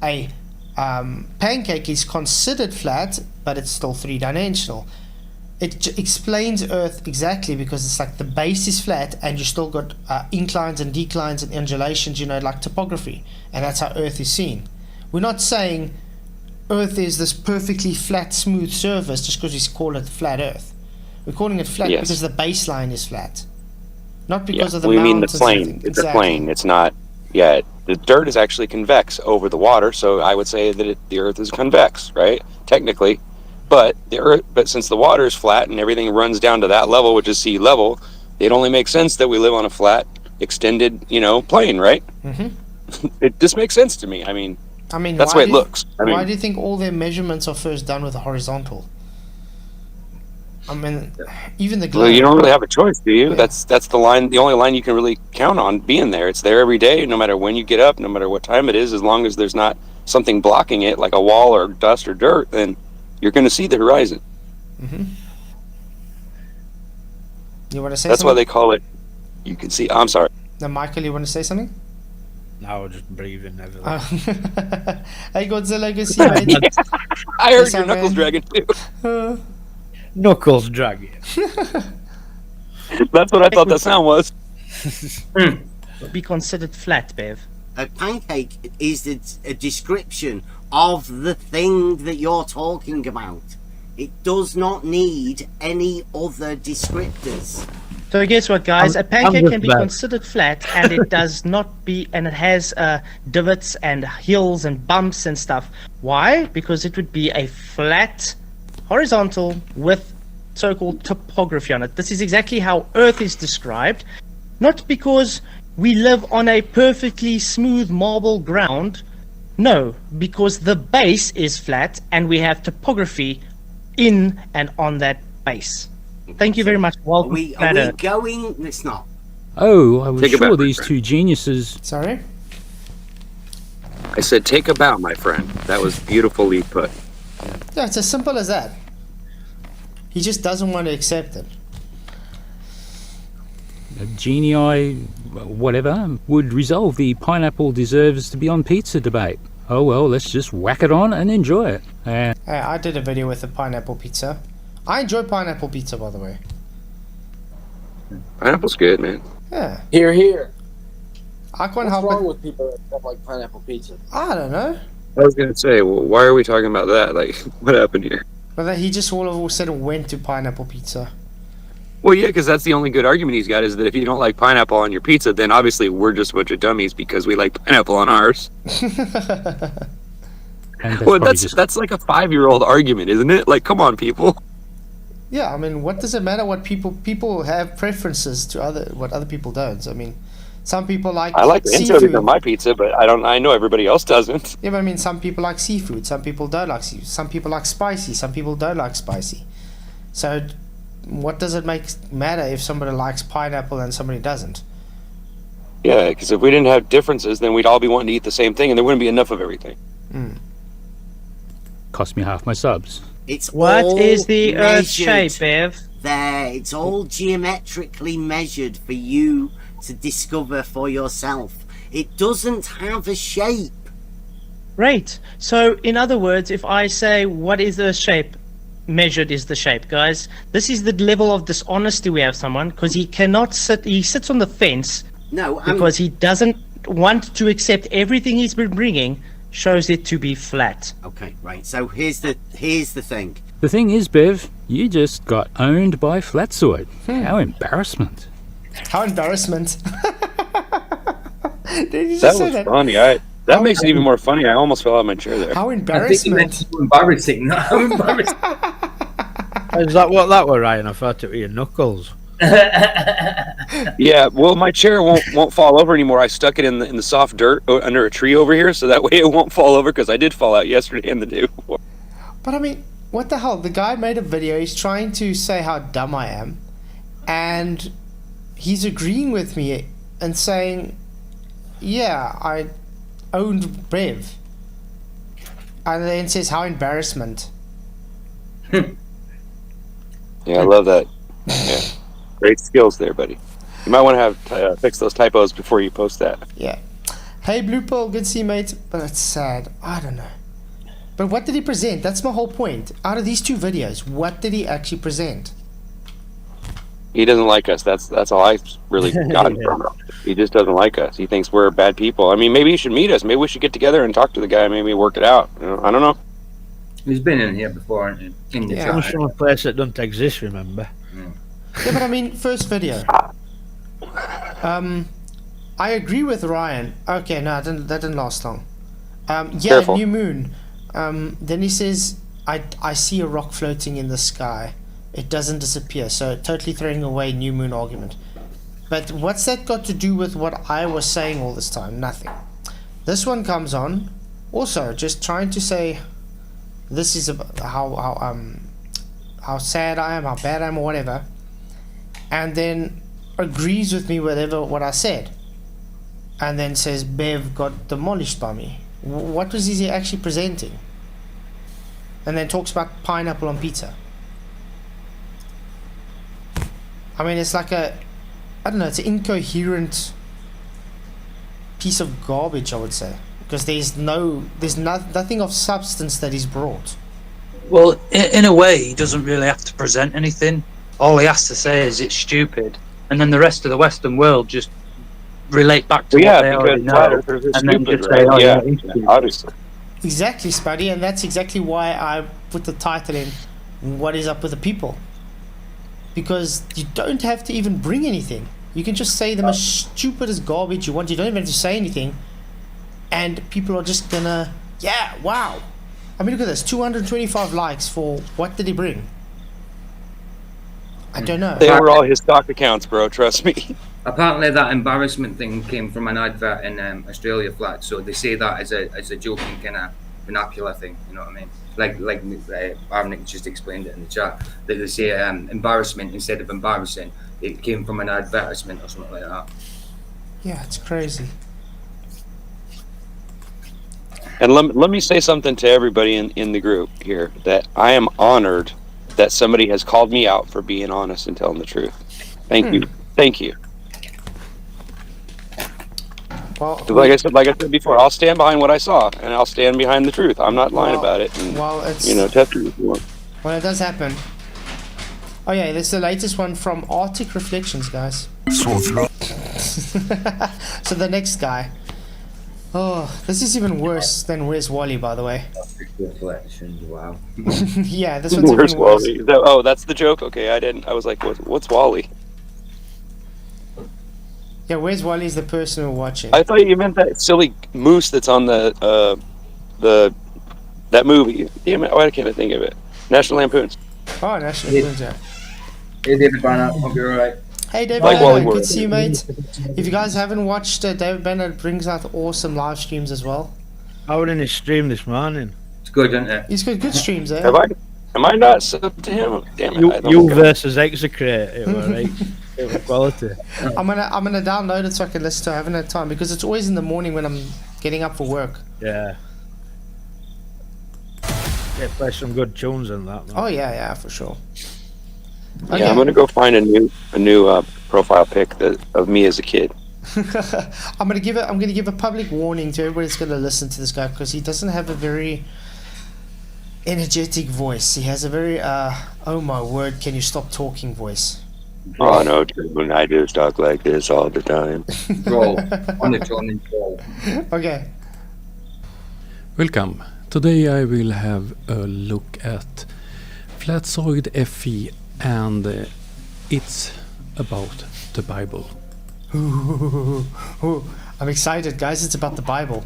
A pancake is considered flat, but it's still 3-dimensional. It explains Earth exactly, because it's like the base is flat and you still got inclines and declines and undulations, like topography. And that's how Earth is seen. We're not saying Earth is this perfectly flat, smooth surface just because we call it flat Earth. We're calling it flat because the baseline is flat. Not because Yeah, of the we mean the mountains and plane. everything. It's a plane. It's not. Yeah, the dirt is actually convex over the water, so I would say that the Earth is convex, right? Technically, but since the water is flat and everything runs down to that level, which is sea level, it only makes sense that we live on a flat, extended, plane, right? Mm-hmm. It just makes sense to me. I mean, that's the why way it looks. Why do you think all their measurements are first done with the horizontal? I mean, even the globe. Well, you don't really have a choice, do you? Yeah. That's the line. The only line you can really count on being there. It's there every day, no matter when you get up, no matter what time it is. As long as there's not something blocking it, like a wall or dust or dirt, then you're going to see the horizon. Mm-hmm. You want to say? That's something? why they call it. You can see. I'm sorry. Now, Michael, you want to say something? No, just breathing heavily. Hey, Godzilla, good to see you. Yeah. I heard your knuckles dragging too. Knuckles dragging. That's what I thought that sound was. Be considered flat, Bev. A pancake is a description of the thing that you're talking about. It does not need any other descriptors. So guess what, guys? A pancake can be bad. considered flat, and it does not be, and it has divots and hills and bumps and stuff. Why? Because it would be a flat, horizontal with so-called topography on it. This is exactly how Earth is described, not because we live on a perfectly smooth marble ground. No, because the base is flat, and we have topography in and on that base. Thank you very much. Welcome. Are we going? It's not. Oh, I was Take a sure bow, these my two geniuses. Sorry? I said, take a bow, my friend. That was beautifully put. Yeah, it's as simple as that. He just doesn't want to accept it. A genii, whatever, would resolve the pineapple deserves to be on pizza debate. Oh well, let's just whack it on and enjoy it. Hey, I did a video with the pineapple pizza. I enjoy pineapple pizza, by the way. Pineapple's good, man. Yeah. Here, here. I can't What's help wrong it. with people that don't like pineapple pizza? I don't know. I was gonna say, well, why are we talking about that? Like, what happened here? But then he just all of a sudden went to pineapple pizza. Well, yeah, because that's the only good argument he's got is that if you don't like pineapple on your pizza, then obviously we're just a bunch of dummies because we like pineapple on ours. Well, that's like a 5-year-old argument, isn't it? Like, come on, people. Yeah, I mean, what does it matter what people have preferences to what other people don't? I mean, some people like I like seafood. anchovies on my pizza, but I know everybody else doesn't. Yeah, but I mean, some people like seafood, some people don't like seafood, some people like spicy, some people don't like spicy. So, what does it matter if somebody likes pineapple and somebody doesn't? Yeah, because if we didn't have differences, then we'd all be wanting to eat the same thing, and there wouldn't be enough of everything. Mm. Cost me half my subs. It's What all is the Earth's measured shape, Bev? There, it's all geometrically measured for you to discover for yourself. It doesn't have a shape. Right. So, in other words, if I say, what is the shape? Measured is the shape, guys. This is the level of dishonesty we have someone, because he cannot sit, he sits on the fence because he doesn't want to accept everything he's been bringing shows it to be flat. Okay, right. So here's the thing. The thing is, Bev, you just got owned by Flatzoid. How embarrassment. How embarrassment. Did you That just say was that? funny. That makes it even more funny. I almost fell out of my chair there. How I think embarrassment. you embarrassing. How embarrassing. Is that what that were, Ryan? I thought it were your knuckles. Yeah, well, my chair won't fall over anymore. I stuck it in the soft dirt under a tree over here, so that way it won't fall over. Because I did fall out yesterday and the day before. But I mean, what the hell? The guy made a video. He's trying to say how dumb I am, and he's agreeing with me and saying, "Yeah, I owned Bev," and then says, "How embarrassment." Yeah, I love that. Yeah, great skills there, buddy. You might want to have fix those typos before you post that. Yeah. Hey, Blue Pearl, good to see you, mate. But it's sad. I don't know. But what did he present? That's my whole point. Out of these two videos, what did he actually present? He doesn't like us. That's all I really got from him. He just doesn't like us. He thinks we're bad people. I mean, maybe he should meet us. Maybe we should get together and talk to the guy. Maybe work it out. You know, I don't know. He's been in here before. In the Yeah. chat. From a place that doesn't exist, remember? Yeah, but I mean, first video. I agree with Ryan. Okay, no, that didn't last long. Yeah, Careful. new moon. Then he says, I see a rock floating in the sky. It doesn't disappear. So totally throwing away new moon argument. But what's that got to do with what I was saying all this time? Nothing. This one comes on. Also, just trying to say, this is about how sad I am, how bad I am, or whatever. And then agrees with me whatever what I said. And then says Bev got demolished by me. What was he actually presenting? And then talks about pineapple on pizza. I mean, it's like I don't know, it's an incoherent piece of garbage, I would say, because there's nothing of substance that is brought. Well, in a way, he doesn't really have to present anything. All he has to say is it's stupid, and then the rest of the Western world just relate back to what they already know, and then just say, "Oh yeah, it's stupid." Obviously. Exactly, Spuddy, and that's exactly why I put the title in, "What is up with the people?" Because you don't have to even bring anything. You can just say the most stupid as garbage you want. You don't even have to say anything, and people are just gonna, yeah, wow. I mean, look at this, 225 likes for what did he bring? I don't know. They were all his stock accounts, bro. Trust me. Apparently, that embarrassment thing came from an advert in Australia Flat, so they say that as a joking kind of vernacular thing. You know what I mean? Like Arnick just explained it in the chat. That they say embarrassment instead of embarrassing. It came from an advertisement or something like that. Yeah, it's crazy. And let me say something to everybody in the group here, that I am honored that somebody has called me out for being honest and telling the truth. Thank you. Thank you. Well, Like I said before, I'll stand behind what I saw, and I'll stand behind the truth. I'm not lying about it. And, test me if you want. Well, it does happen. Oh yeah, this is the latest one from Arctic Reflections, guys. So the next guy. Oh, this is even worse than Where's Wally, by the way. Reflections, wow. Yeah, this one's Where's even worse. Wally? That's the joke. Okay, I was like, what's Wally? Yeah, Where's Wally is the person we're watching. I thought you meant that silly moose that's on that movie. Damn it! Why can't I think of it? National Lampoons. Oh, National Lampoons, yeah. Hey, David Banner, hope you're alright. Hey, David Like Banner, Wally good World. to see you, mate. If you guys haven't watched, David Banner brings out awesome live streams as well. I was in his stream this morning. It's good, isn't it? He's got good streams, eh? Am I not sub to him? Damn it! I don't You think versus Execrate, it was right. It was quality. I'm gonna download it so I can listen to it. I haven't had time because it's always in the morning when I'm getting up for work. Yeah. Yeah, play some good tunes in that, man. Oh yeah, for sure. Yeah, I'm gonna go find a new profile pic of me as a kid. I'm gonna give a public warning to everybody that's gonna listen to this guy because he doesn't have a very energetic voice. He has a very oh my word, can you stop talking voice. Oh no, when I just talk like this all the time. Roll on the tone and roll. Okay. Welcome. Today I will have a look at Flatzoid FE and it's about the Bible. I'm excited, guys. It's about the Bible.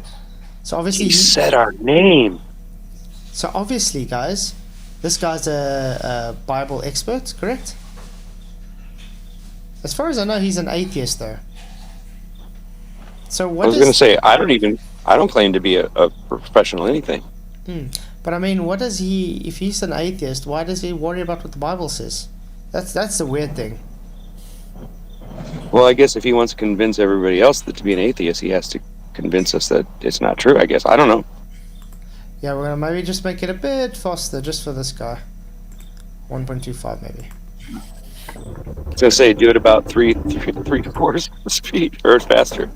So obviously He said our name. So obviously, guys, this guy's a Bible expert, correct? As far as I know, he's an atheist, though. So what? I was going to say I don't claim to be a professional anything. But I mean, what does he? If he's an atheist, why does he worry about what the Bible says? That's the weird thing. Well, I guess if he wants to convince everybody else that to be an atheist, he has to convince us that it's not true. I guess I don't know. Yeah, we're gonna maybe just make it a bit faster, just for this guy. 1.25 maybe. I was going to say do it about three fourths speed or faster.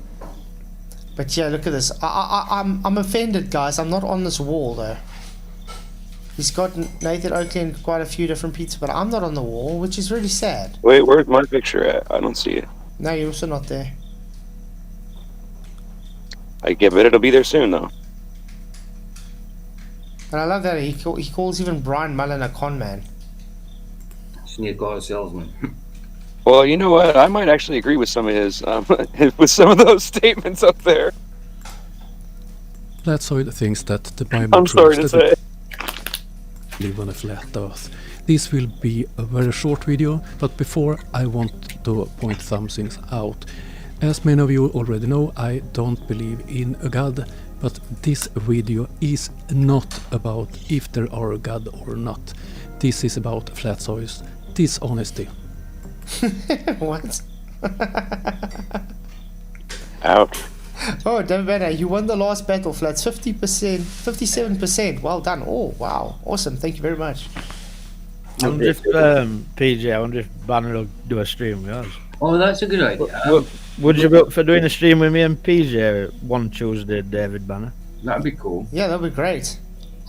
But yeah, look at this. I'm offended, guys. I'm not on this wall though. He's got Nathan Oakley and quite a few different pizzas, but I'm not on the wall, which is really sad. Wait, where's my picture at? I don't see it. No, you're also not there. I get it. It'll be there soon, though. And I love that he calls even Brian Mullen a con man. Just need to call a salesman. Well, you know what? I might actually agree with some of his, with some of those statements up there. Flatzoid thinks that the Bible I'm sorry to say. we live on a flat earth. This will be a very short video, but before I want to point some things out. As many of you already know, I don't believe in a god, but this video is not about if there are a god or not. This is about Flatzoid's dishonesty. What? Ouch. Oh, don't matter. You won the last battle, Flats. 50%, 57%. Well done. Oh, wow. Awesome. Thank you very much. I wonder if, PJ, I wonder if Banner will do a stream with us. Oh, that's a good idea. Would you be up for doing a stream with me and PJ one Tuesday, David Banner? That'd be cool. Yeah, that'd be great.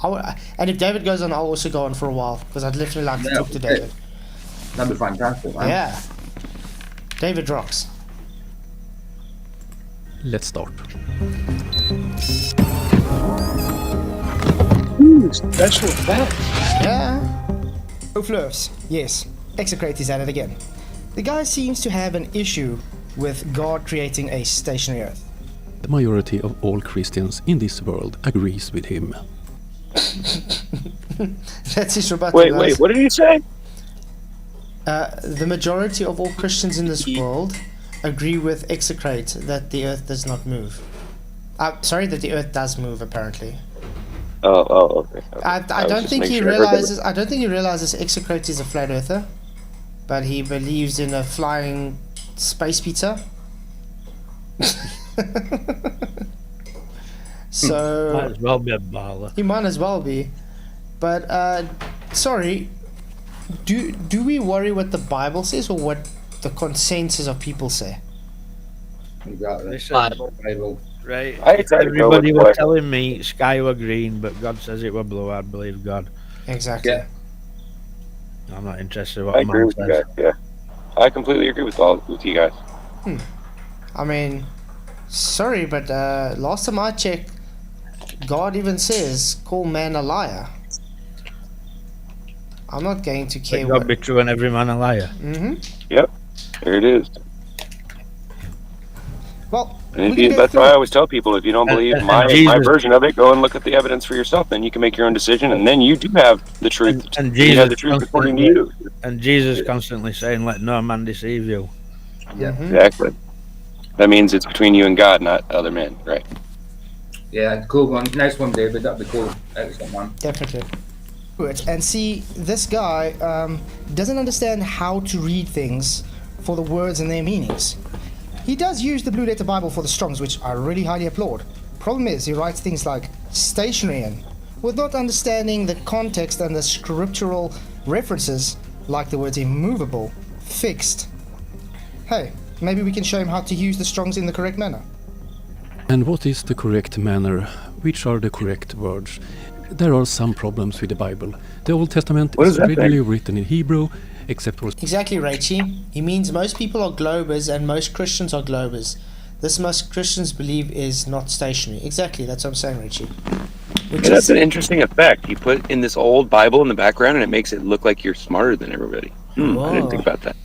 And if David goes on, I'll also go on for a while, because I'd literally like to talk to David. That'd be fantastic, man. Yeah. David rocks. Let's start. Ooh, special effects. Yeah. Oh, Flurfs. Yes. Execrate is at it again. The guy seems to have an issue with God creating a stationary earth. The majority of all Christians in this world agrees with him. That's his rebuttal. Wait, what did he say? The majority of all Christians in this world agree with Execrate that the earth does not move. Sorry, that the earth does move, apparently. Okay. I don't think he realizes. I don't think he realizes Execrate is a flat earther, but he believes in a flying space pizza. So might as well be a baller. He might as well be, but sorry. Do we worry what the Bible says or what the consensus of people say? Exactly. Bible. Right. Everybody Everybody was telling me sky were green, but God says it were blue. I'd believe God. Exactly. Yeah. I'm not interested in what I a agree man with you says. guys. Yeah, I completely agree with you guys. I mean, sorry, but last time I checked, God even says, "Call man a liar." I'm not going to care. God be true and every man a liar. Yep, there it is. Well, that's why I always tell people, if you don't believe my version of it, go and look at the evidence for yourself. Then you can make your own decision, and then you do have the truth. And you have the truth according to you. And Jesus constantly saying, "Let no man deceive you." Yeah, exactly. That means it's between you and God, not other men, right? Yeah, cool one. Nice one, David. That'd be cool. Excellent, man. Definitely. And see, this guy doesn't understand how to read things for the words and their meanings. He does use the Blue Letter Bible for the Strongs, which I really highly applaud. Problem is, he writes things like stationary in, with not understanding the context and the scriptural references, like the words immovable, fixed. Hey, maybe we can show him how to use the Strongs in the correct manner. And what is the correct manner? Which are the correct words? There are some problems with the Bible. The Old Testament is originally written in Hebrew, except for... Exactly, Raichi. He means most people are globers and most Christians are globers. This most Christians believe is not stationary. Exactly, that's what I'm saying, Raichi. That's an interesting effect. You put in this old Bible in the background and it makes it look like you're smarter than everybody. I didn't think about that.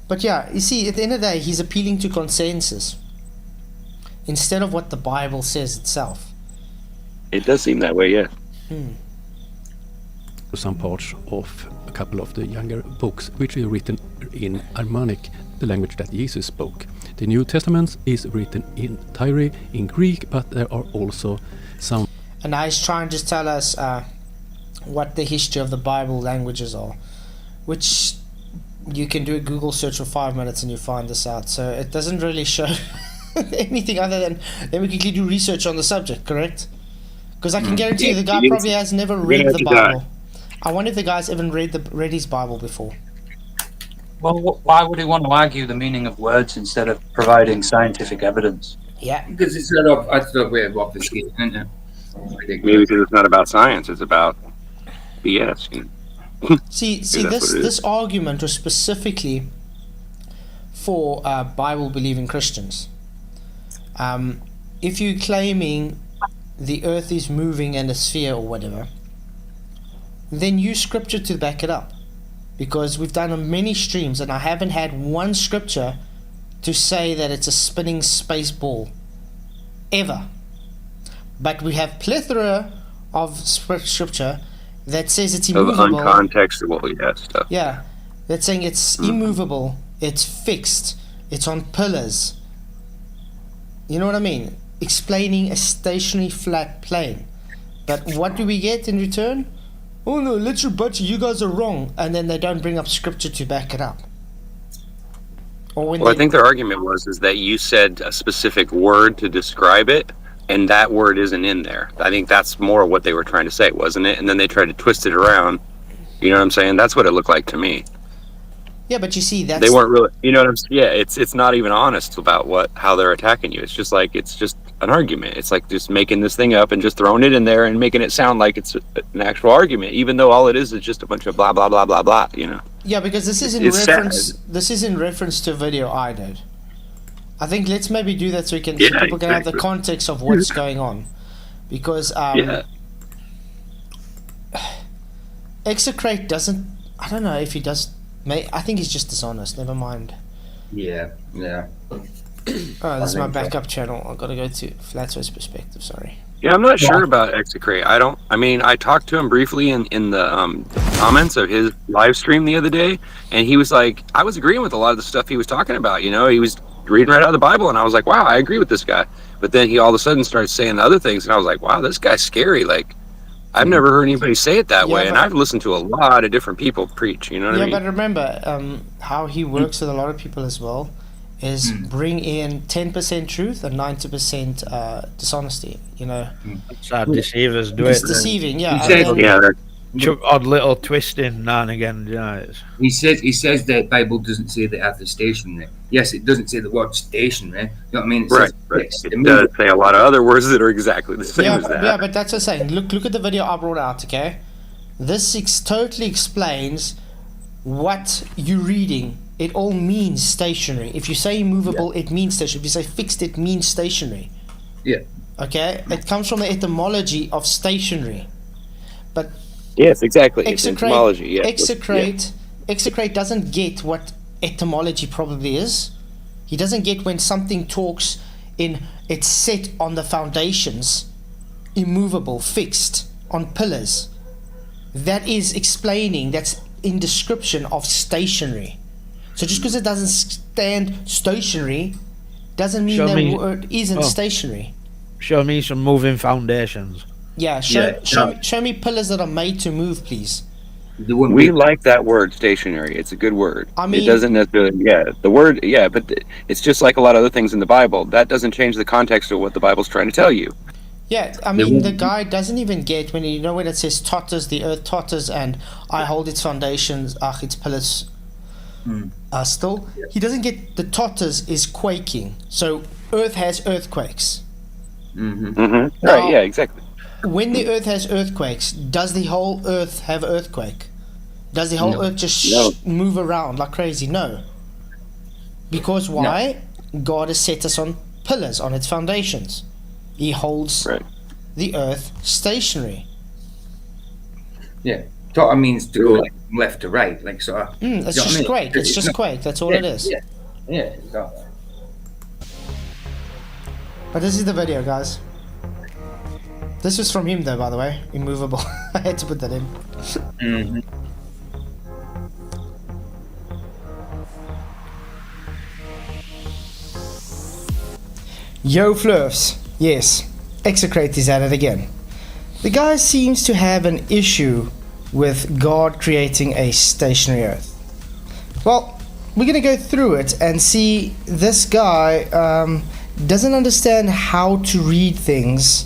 But yeah, you see, at the end of the day, he's appealing to consensus instead of what the Bible says itself. It does seem that way, yeah. Some parts of a couple of the younger books, which are written in Aramaic, the language that Jesus spoke. The New Testament is written entirely in Greek, but there are also some... And now he's trying to just tell us what the history of the Bible languages are, which you can do a Google search for 5 minutes and you find this out. So it doesn't really show anything other than we quickly do research on the subject, correct? Because I can guarantee you the guy probably has never read the Bible. I wonder if the guy's even read his Bible before. Well, why would he want to argue the meaning of words instead of providing scientific evidence? Yeah. Because it's a way of obfuscating, isn't it? Maybe because it's not about science, it's about BS. You know? See, this argument was specifically for Bible-believing Christians. If you're claiming the earth is moving in a sphere or whatever, then use scripture to back it up. because we've done many streams and I haven't had one scripture to say that it's a spinning space ball ever. But we have plethora of scripture that says it's immovable. Of uncontextual, stuff. Yeah, that's saying it's immovable, it's fixed, it's on pillars. You know what I mean? Explaining a stationary flat plane. But what do we get in return? Oh no, let's rebut you guys are wrong. And then they don't bring up scripture to back it up. Or when I think their argument is that you said a specific word to describe it, and that word isn't in there. I think that's more what they were trying to say, wasn't it? And then they tried to twist it around. You know what I'm saying? That's what it looked like to me. Yeah, but you see, that's... They weren't really... You know what I'm saying? Yeah, it's not even honest about how they're attacking you. It's just an argument. It's like just making this thing up and just throwing it in there and making it sound like it's an actual argument, even though all it is just a bunch of blah, blah, blah, blah, blah, you know? Yeah, because this is in reference to a video I did. I think let's maybe do that so people can have the context of what's going on. Because Execrate doesn't... I don't know if he does... I think he's just dishonest. Never mind. Yeah. Oh, this is my backup channel. I've got to go to Flatzoid's perspective. Sorry. Yeah, I'm not sure about Execrate. I talked to him briefly in the comments of his live stream the other day, and he was like, I was agreeing with a lot of the stuff he was talking about. You know, he was reading right out of the Bible, and I was like, wow, I agree with this guy. But then he all of a sudden started saying other things, and I was like, wow, this guy's scary. Like, I've never heard anybody say it that way, and I've listened to a lot of different people preach, you know what I mean? Yeah, but remember, how he works with a lot of people as well is bring in 10% truth and 90% dishonesty, you know? That's how deceivers do it. It's deceiving, yeah. Odd little twisting now and again, you know. He says the Bible doesn't say the earth is stationary. Yes, it doesn't say the word stationary. You know what I mean? It says It does say a lot of other words that are exactly the same as that. Yeah, but that's what I'm saying. Look at the video I brought out, okay? This totally explains what you're reading. It all means stationary. If you say immovable, it means stationary. If you say fixed, it means stationary. Yeah. Okay? It comes from the etymology of stationary. But yes, exactly. It's etymology. Yeah. Execrate doesn't get what etymology probably is. He doesn't get when something talks in it's set on the foundations, immovable, fixed, on pillars. That is explaining, that's in description of stationary. So just because it doesn't stand stationary doesn't mean that word isn't stationary. Show me some moving foundations. Yeah, show me pillars that are made to move, please. We like that word, stationary. It's a good word. I mean, it doesn't necessarily, the word, but it's just like a lot of other things in the Bible. That doesn't change the context of what the Bible's trying to tell you. Yeah, I mean, the guy doesn't even get when when it says totters, the earth totters, and I hold its foundations, its pillars still. He doesn't get the totters is quaking. So earth has earthquakes. Now, right, yeah, exactly. When the earth has earthquakes, does the whole earth have earthquake? Does the whole earth just move around like crazy? No. Because why? No. God has set us on pillars, on its foundations. He holds the earth stationary. Yeah. Totter means to go like from left to right, like sort of. It's just quake. It's just quake. That's all it is. Yeah, exactly. But this is the video, guys. This was from him, though, by the way. Immovable. I had to put that in. Yo, Flurfs. Yes, Execrate is at it again. The guy seems to have an issue with God creating a stationary earth. Well, we're going to go through it and see this guy doesn't understand how to read things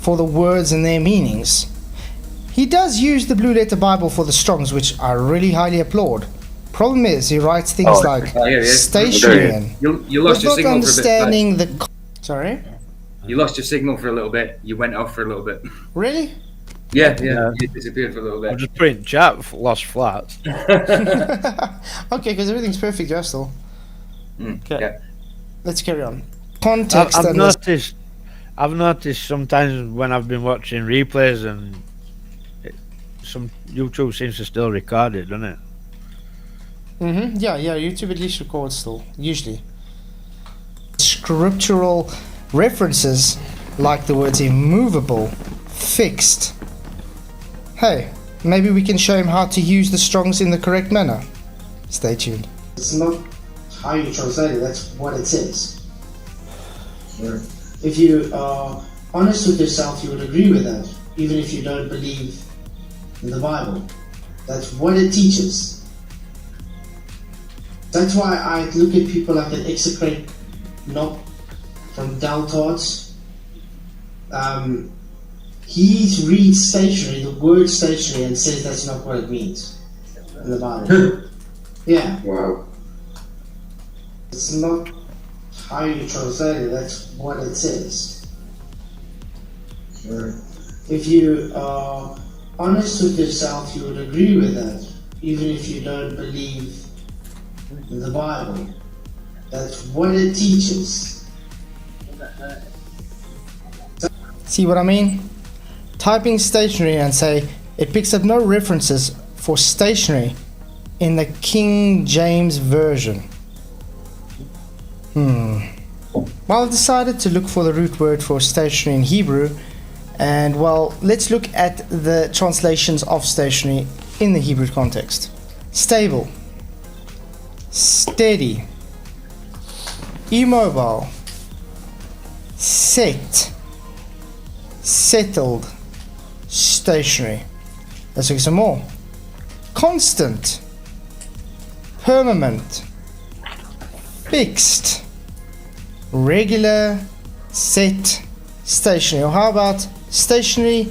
for the words and their meanings. He does use the Blue Letter Bible for the Strongs, which I really highly applaud. Problem is, he writes things like stationary. You lost your signal understanding for a bit. Sorry? You lost your signal for a little bit. You went off for a little bit. Really? Yeah. You disappeared for a little bit. I'm just putting chat lost flats. Okay, because everything's perfect, Justin. Okay. Yeah. Let's carry on. Context. I've noticed sometimes when I've been watching replays and some YouTube seems to still record it, doesn't it? Yeah, YouTube at least records still, usually. Scriptural references like the words immovable, fixed. Hey, maybe we can show him how to use the Strongs in the correct manner. Stay tuned. It's not how you translate it, that's what it says. Yeah. If you are honest with yourself, you would agree with that, even if you don't believe in the Bible. That's what it teaches. That's why I look at people like an execrate Knock from Daltards. He reads stationary, the word stationary, and says that's not what it means in the Bible. Yeah. Wow. It's not how you translate it, that's what it says. Sure. If you are honest with yourself, you would agree with that, even if you don't believe in the Bible. That's what it teaches. See what I mean? Typing stationary and say it picks up no references for stationary in the King James Version. Well, I've decided to look for the root word for stationary in Hebrew, and well, let's look at the translations of stationary in the Hebrew context. Stable, steady, immobile, set, settled, stationary. Let's look at some more. Constant, permanent, fixed, regular, set, stationary. Or how about stationary,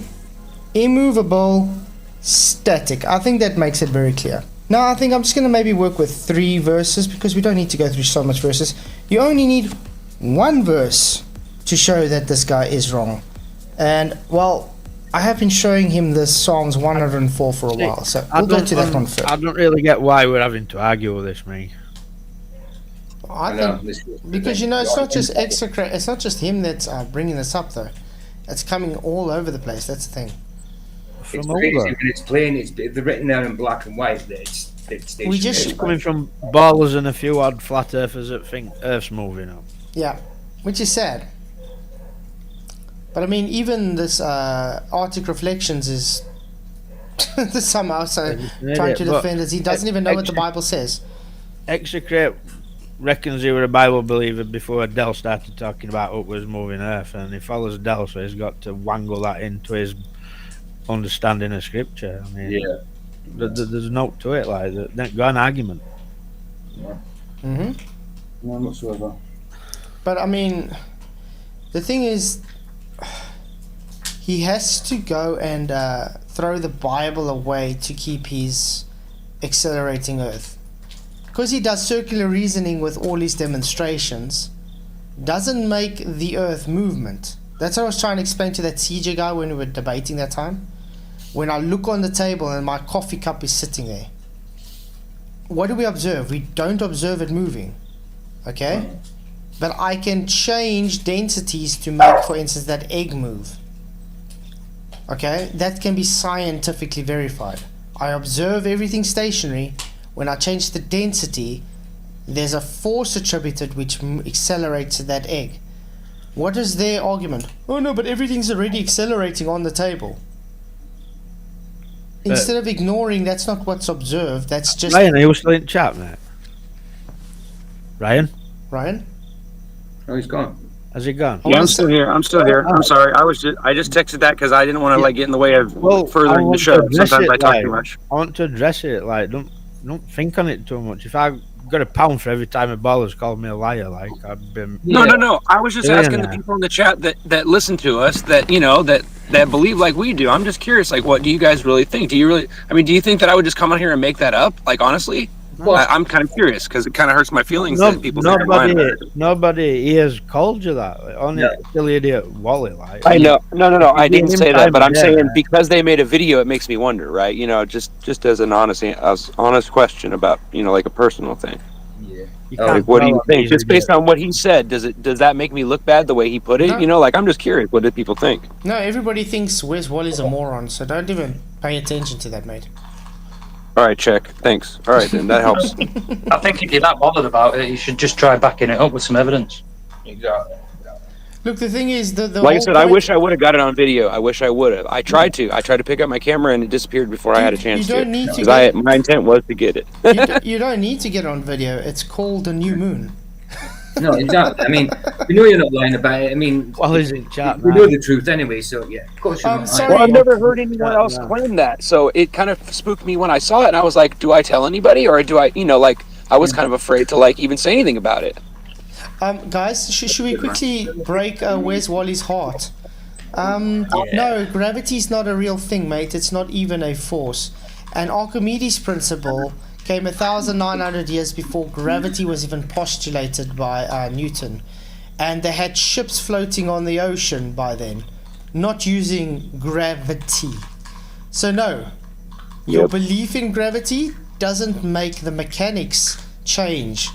immovable, static? I think that makes it very clear. Now I think I'm just going to maybe work with 3 verses because we don't need to go through so much verses. You only need 1 verse to show that this guy is wrong. And well, I have been showing him this Psalms 104 for a while, so we'll go to that one first. I don't really get why we're having to argue with this, me. I think because it's not just it's not just him that's bringing this up though. It's coming all over the place. That's the thing. It's crazy when it's plain. It's they're written down in black and white. That it's we just coming from ballers and a few odd flat earthers that think Earth's moving up. Yeah, which is sad. But I mean, even this Arctic Reflections is somehow trying to defend it. He doesn't even know what the Bible says. Execrate reckons he was a Bible believer before Dell started talking about upwards moving Earth, and he follows Dell, so he's got to wangle that into his understanding of Scripture. I mean, yeah, there's no to it. Like, got an argument. Yeah. No, whatsoever. But I mean, the thing is, he has to go and throw the Bible away to keep his accelerating Earth. Because he does circular reasoning with all his demonstrations, doesn't make the Earth movement. That's what I was trying to explain to that CJ guy when we were debating that time. When I look on the table and my coffee cup is sitting there, what do we observe? We don't observe it moving. Okay? But I can change densities to make, for instance, that egg move. Okay? That can be scientifically verified. I observe everything stationary. When I change the density, there's a force attributed which accelerates that egg. What is their argument? Oh no, but everything's already accelerating on the table. Instead of ignoring, that's not what's observed, that's just... Ryan, are you still in chat, mate? Ryan? Oh, he's gone. Has he gone? Yeah, I'm still here. I'm sorry. I just texted that because I didn't want to get in the way of furthering the show. Sometimes I talk too much. I want to address it. Like, don't think on it too much. If I got a pound for every time a baller's called me a liar, like, I'd been... No. I was just asking the people in the chat that listen to us, that believe like we do. I'm just curious, like, what do you guys really think? Do you think that I would just come on here and make that up? Like, honestly? Well, I'm kind of curious because it kind of hurts my feelings that people think I'm lying about it. Nobody he has called you that. Only silly idiot Wally. Like, I know. No. I didn't say that, but I'm saying because they made a video, it makes me wonder, right? Just as an honest question about, like a personal thing. Yeah. Like, what do you think? Just based on what he said, does that make me look bad the way he put it? No. Like, I'm just curious. What did people think? No, everybody thinks Wes Wally's a moron, so don't even pay attention to that, mate. All right, check. Thanks. All right, then that helps. I think if you're that bothered about it, you should just try backing it up with some evidence. Exactly. Look, the thing is, the Like I whole said, I point- wish I would have got it on video. I wish I would have. I tried to pick up my camera and it disappeared before I had a chance you don't need to because my intent was to get it. you don't need to get it on video. It's called a new moon. No, exactly. I mean, we know you're not lying about it. I mean, Well, is it chat? we know the truth anyway, so yeah. Of course you're not lying. Well, I've never heard anyone else claim that, so it kind of spooked me when I saw it, and I was like, do I tell anybody, or do I, I was kind of afraid to even say anything about it. Guys, should we quickly break Where's Wally's heart? No, gravity's not a real thing, mate. It's not even a force. And Archimedes' principle came 1,900 years before gravity was even postulated by Newton. And they had ships floating on the ocean by then, not using gravity. So no, your belief in gravity doesn't make the mechanics change.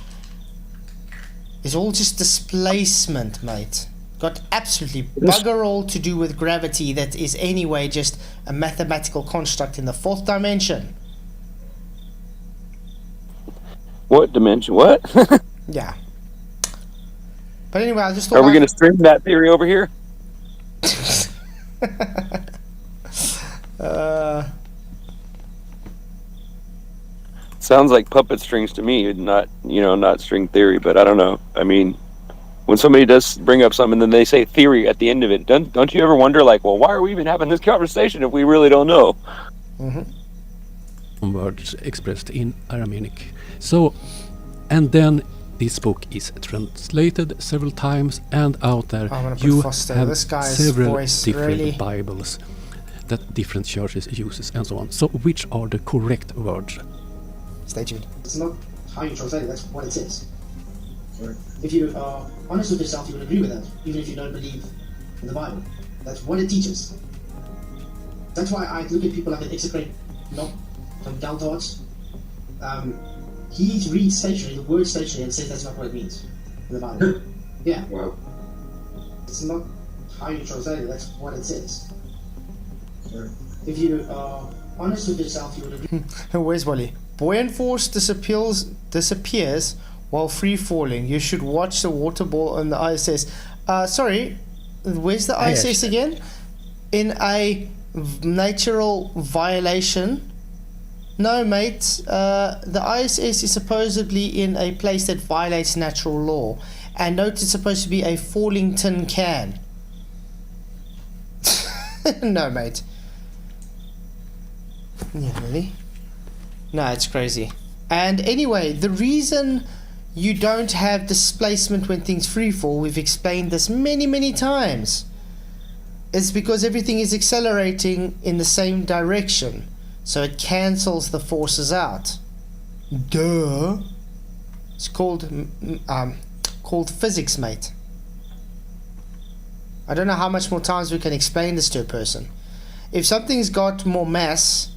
It's all just displacement, mate. Got absolutely bugger all to do with gravity that is anyway just a mathematical construct in the fourth dimension. What dimension? What? Yeah. But anyway, I just thought... Are we going to stream that theory over here? Sounds like puppet strings to me, not string theory, but I don't know. I mean, when somebody does bring up something and then they say theory at the end of it, don't you ever wonder, well, why are we even having this conversation if we really don't know? Words expressed in Aramaic. So, and then this book is translated several times, and out there you have several different Bibles that different churches uses and so on. So, which are the correct words? Stay tuned. It's not how you translate it, that's what it says. If you are honest with yourself, you will agree with that, even if you don't believe in the Bible. That's what it teaches. That's why I look at people like an execrate not from Galdards. He reads stationary, the word stationary, and says that's not what it means in the Bible. Yeah. Wow. It's not how you translate it, that's what it says. If you are honest with yourself, you will agree. Where's Wally? Buoyant force disappears while free falling. You should watch the water ball on the ISS. Sorry, where's the ISS again? In a natural violation? No, mate. The ISS is supposedly in a place that violates natural law. And note it's supposed to be a falling tin can. No, mate. Yeah, really? No, it's crazy. And anyway, the reason you don't have displacement when things free fall, we've explained this many times, is because everything is accelerating in the same direction, so it cancels the forces out. Duh. It's called physics, mate. I don't know how much more times we can explain this to a person. If something's got more mass,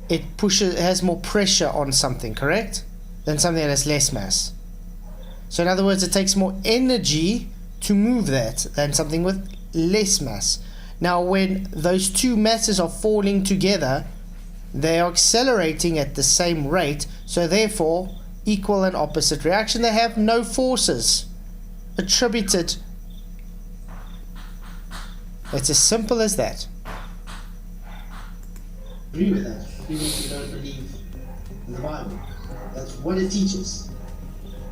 it has more pressure on something, correct? Than something that has less mass. So in other words, it takes more energy to move that than something with less mass. Now when those two masses are falling together, they are accelerating at the same rate, so therefore equal and opposite reaction. They have no forces attributed. It's as simple as that. Agree with that, even if you don't believe in the Bible. That's what it teaches.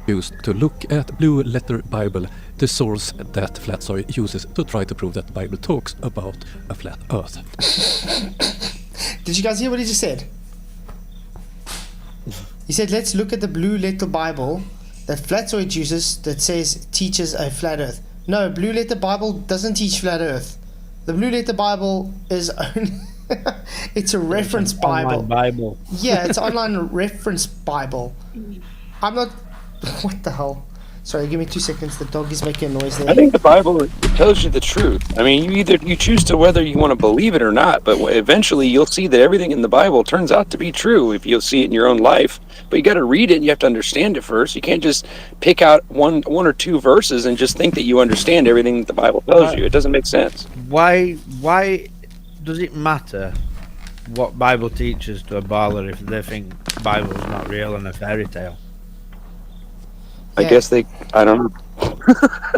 Used to look at Blue Letter Bible, the source that Flatzoid uses to try to prove that the Bible talks about a flat earth. Did you guys hear what he just said? He said, let's look at the Blue Letter Bible that Flatzoid uses that teaches a flat earth. No, Blue Letter Bible doesn't teach flat earth. The Blue Letter Bible is only... it's a reference Bible. Yeah, it's an online reference Bible. I'm not... What the hell? Sorry, give me 2 seconds. The dog is making a noise there. I think the Bible tells you the truth. I mean, you choose to whether you want to believe it or not, but eventually you'll see that everything in the Bible turns out to be true if you'll see it in your own life. But you got to read it and you have to understand it first. You can't just pick out one or two verses and just think that you understand everything that the Bible tells you. It doesn't make sense. Why does it matter what Bible teaches to a baller if they think Bible's not real and a fairy tale? I guess I don't know.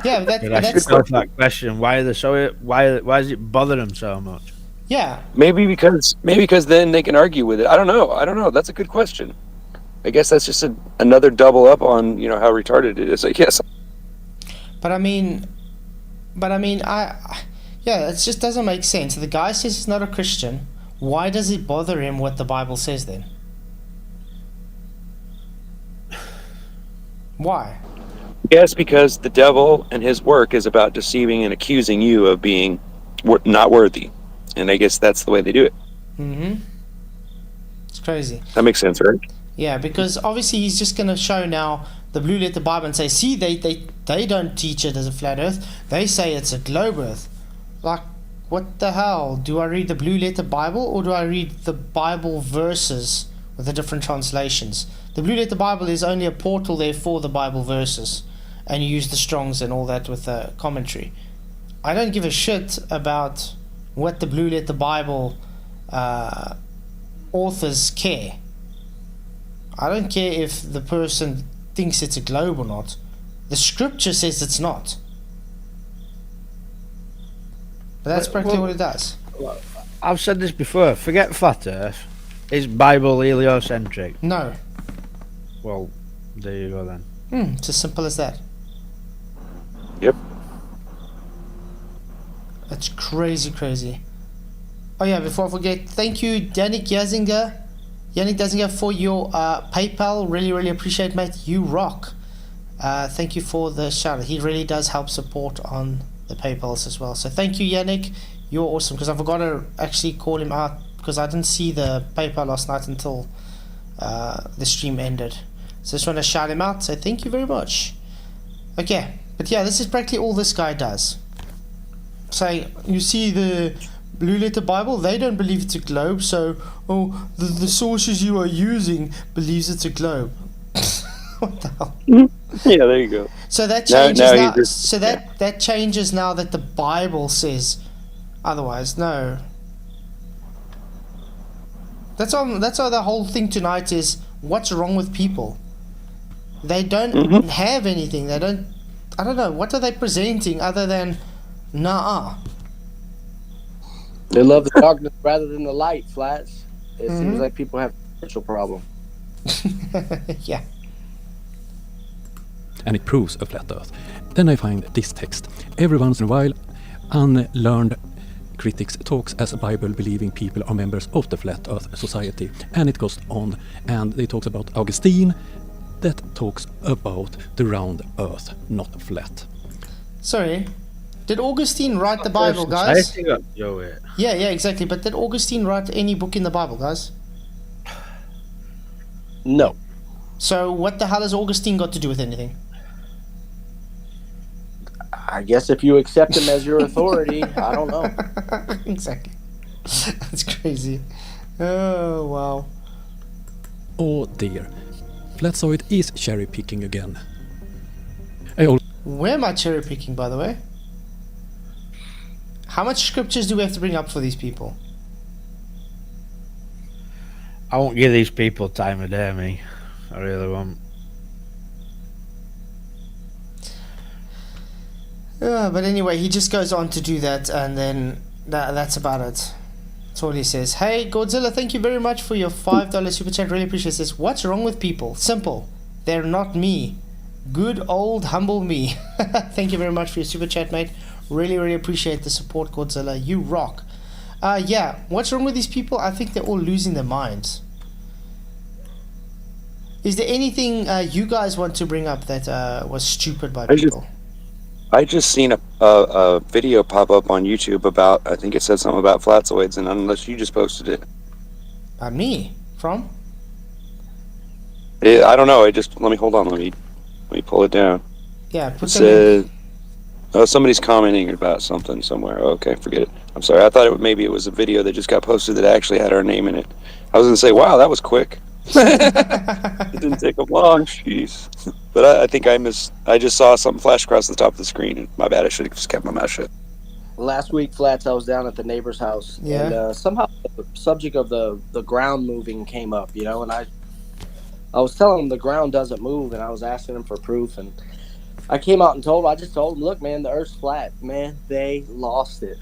Yeah, that's that question. Why are they so? Why does it bother them so much? Yeah. Maybe because then they can argue with it. I don't know. That's a good question. I guess that's just another double up on how retarded it is. I guess. But I mean, it just doesn't make sense. The guy says he's not a Christian. Why does it bother him what the Bible says then? Why? Yes, because the devil and his work is about deceiving and accusing you of being not worthy. And I guess that's the way they do it. Mm-hmm. It's crazy. That makes sense, right? Yeah, because obviously he's just going to show now the Blue Letter Bible and say, see, they don't teach it as a flat earth. They say it's a globe earth. Like, what the hell? Do I read the Blue Letter Bible or do I read the Bible verses with the different translations? The Blue Letter Bible is only a portal there for the Bible verses. And you use the Strongs and all that with the commentary. I don't give a shit about what the Blue Letter Bible authors care. I don't care if the person thinks it's a globe or not. The scripture says it's not. But that's practically what it does. I've said this before. Forget flat earth. Is Bible heliocentric? No. Well, there you go then. It's as simple as that. Yep. That's crazy. Oh yeah, before I forget, thank you Yannick Yazinger for your PayPal. Really appreciate, mate. You rock. Thank you for the shout out. He really does help support on the PayPals as well. So thank you, Yannick. You're awesome. Because I forgot to actually call him out because I didn't see the PayPal last night until the stream ended. So I just want to shout him out. So thank you very much. Okay, but yeah, this is practically all this guy does. So you see the Blue Letter Bible, they don't believe it's a globe, so the sources you are using believes it's a globe. What the hell? Yeah, there you go. So that changes that changes now that the Bible says otherwise. No. That's all the whole thing tonight is. What's wrong with people? They don't have anything. They don't. I don't know. What are they presenting other than nah? They love the darkness rather than the light, Flats. It seems like people have a spiritual problem. Yeah. And it proves a flat earth. Then I find this text. Every once in a while, unlearned critics talks as Bible-believing people are members of the Flat Earth Society. And it goes on. And they talks about Augustine that talks about the round earth, not flat. Sorry. Did Augustine write the Bible, guys? Yeah, exactly. But did Augustine write any book in the Bible, guys? No. So what the hell has Augustine got to do with anything? I guess if you accept him as your authority, I don't know. Exactly. That's crazy. Oh, wow. Oh dear. Flatzoid is cherry picking again. Where am I cherry picking, by the way? How much scriptures do we have to bring up for these people? I won't give these people time of day, me. I really won't. But anyway, he just goes on to do that, and then that's about it. That's all he says. Hey, Godzilla, thank you very much for your $5 super chat. Really appreciate this. What's wrong with people? Simple. They're not me. Good old humble me. Thank you very much for your super chat, mate. Really appreciate the support, Godzilla. You rock. Yeah, what's wrong with these people? I think they're all losing their minds. Is there anything you guys want to bring up that was stupid by people? I just seen a video pop up on YouTube about, I think it said something about Flatzoids, and unless you just posted it. Me? From? I don't know. Let me hold on. Let me pull it down. Yeah, put it said, somebody's commenting about something somewhere. Oh, okay, forget it. I'm sorry. I thought maybe it was a video that just got posted that actually had our name in it. I was gonna say, wow, that was quick. It didn't take them long. Jeez. But I think I just saw something flash across the top of the screen. My bad. I should have just kept my mouth shut. last week, Flats, I was down at the neighbor's house, Yeah. and somehow the subject of the ground moving came up, you know, and I was telling him the ground doesn't move, and I was asking him for proof, and I came out and I just told him, look, man, the Earth's flat. Man, they lost it.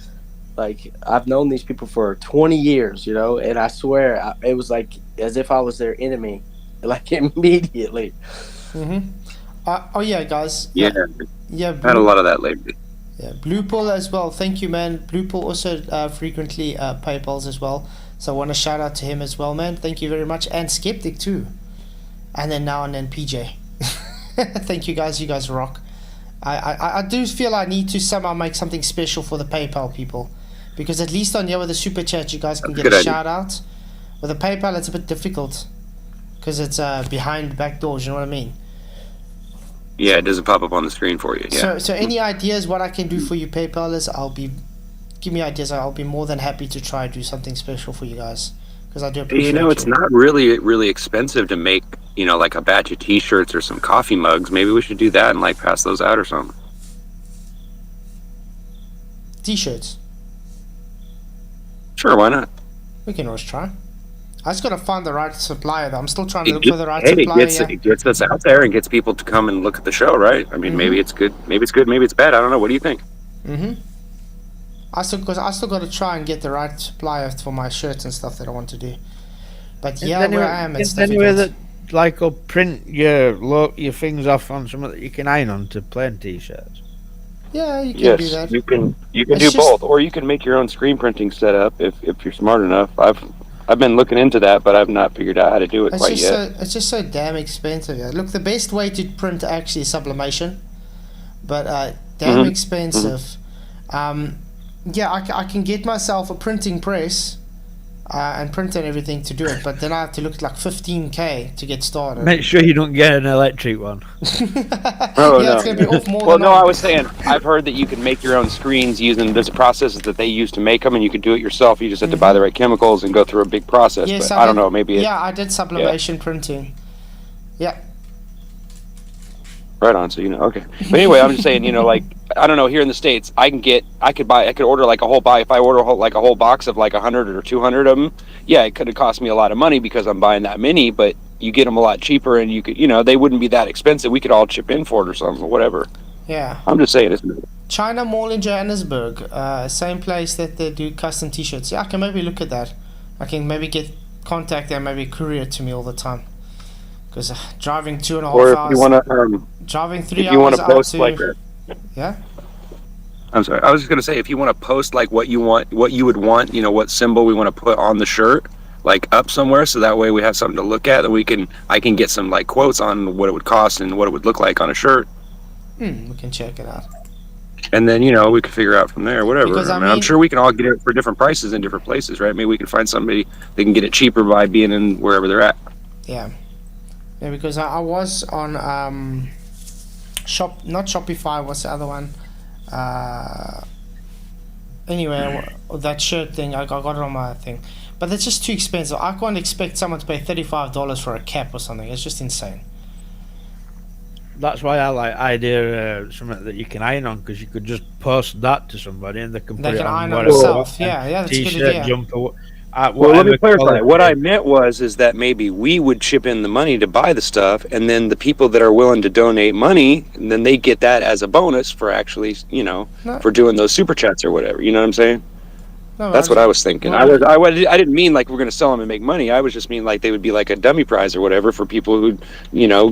Like, I've known these people for 20 years, you know, and I swear it was like as if I was their enemy, like immediately. Oh yeah, guys. Yeah. Yeah. Had a lot of that lately. Yeah, Blue Paul as well. Thank you, man. Blue Paul also frequently PayPals as well. So I want to shout out to him as well, man. Thank you very much. And Skeptic too. And then now and then PJ. Thank you guys. You guys rock. I do feel I need to somehow make something special for the PayPal people. Because at least on here with the super chat, you guys can get a shout out. With the PayPal, it's a bit difficult. Because it's behind back doors, you know what I mean? Yeah, it doesn't pop up on the screen for you. Yeah. So any ideas what I can do for you, PayPalers? Give me ideas. I'll be more than happy to try to do something special for you guys, because I do appreciate You know, it's not really expensive to make, you know, like a batch of T-shirts or some coffee mugs. Maybe we should do that and like pass those out or something. T-shirts. Sure, why not? We can always try. I just gotta find the right supplier though. I'm still trying to look for the right supplier. It gets us out there and gets people to come and look at the show, right? I mean, maybe it's good, maybe it's bad. I don't know. What do you think? I still got to try and get the right supplier for my shirts and stuff that I want to do. But yeah, where I am, it's difficult. Anyway, that like I'll print your things off on something that you can iron on to plain T-shirts. Yeah, you can do that. You can do both, or you can make your own screen printing setup if you're smart enough. I've been looking into that, but I've not figured out how to do it quite yet. It's just so damn expensive. Yeah. Look, the best way to print actually is sublimation, but damn expensive. Yeah, I can get myself a printing press and print and everything to do it, but then I have to look at like 15k to get started. Make sure you don't get an electric one. It's gonna be off more than I was saying, I've heard that you can make your own screens there's a process that they use to make them, and you can do it yourself. You just have to buy the right chemicals and go through a big process. Yes, but I don't know, maybe I did sublimation printing. Yeah. Right on, so okay. But anyway, I'm just saying, like, I don't know, here in the States, I could order like a whole buy. If I order like a whole box of like 100 or 200 of them, yeah, it could have cost me a lot of money because I'm buying that many, but you get them a lot cheaper, and you could, they wouldn't be that expensive. We could all chip in for it or something, or whatever. Yeah. I'm just saying, isn't it? China Mall in Johannesburg, same place that they do custom T-shirts. Yeah, I can maybe look at that. I can maybe contact them, maybe courier it to me all the time. Because driving 2.5 hours. Or if you want to, driving 3 if you want hours to post out like to, yeah. I'm sorry. I was just gonna say, if you want to post like what you would want, what symbol we want to put on the shirt, like up somewhere, so that way we have something to look at, and I can get some like quotes on what it would cost and what it would look like on a shirt. We can check it out. And then we can figure out from there, whatever. Because, I mean, I'm sure we can all get it for different prices in different places, right? Maybe we can find somebody that can get it cheaper by being in wherever they're at. Yeah. Yeah, because I was on not Shopify, what's the other one? Anyway, that shirt thing, I got it on my thing. But that's just too expensive. I can't expect someone to pay $35 for a cap or something. It's just insane. That's why I like idea something that you can iron on, because you could just post that to somebody and they can put it on iron themselves. Yeah, that's a good idea. Jumper. Well, let me clarify. What I meant is that maybe we would chip in the money to buy the stuff, and then the people that are willing to donate money, and then they get that as a bonus for actually, for doing those super chats or whatever. You know what I'm saying? No, that's what I was thinking. I didn't mean like we're going to sell them and make money. I was just mean like they would be like a dummy prize or whatever for people who,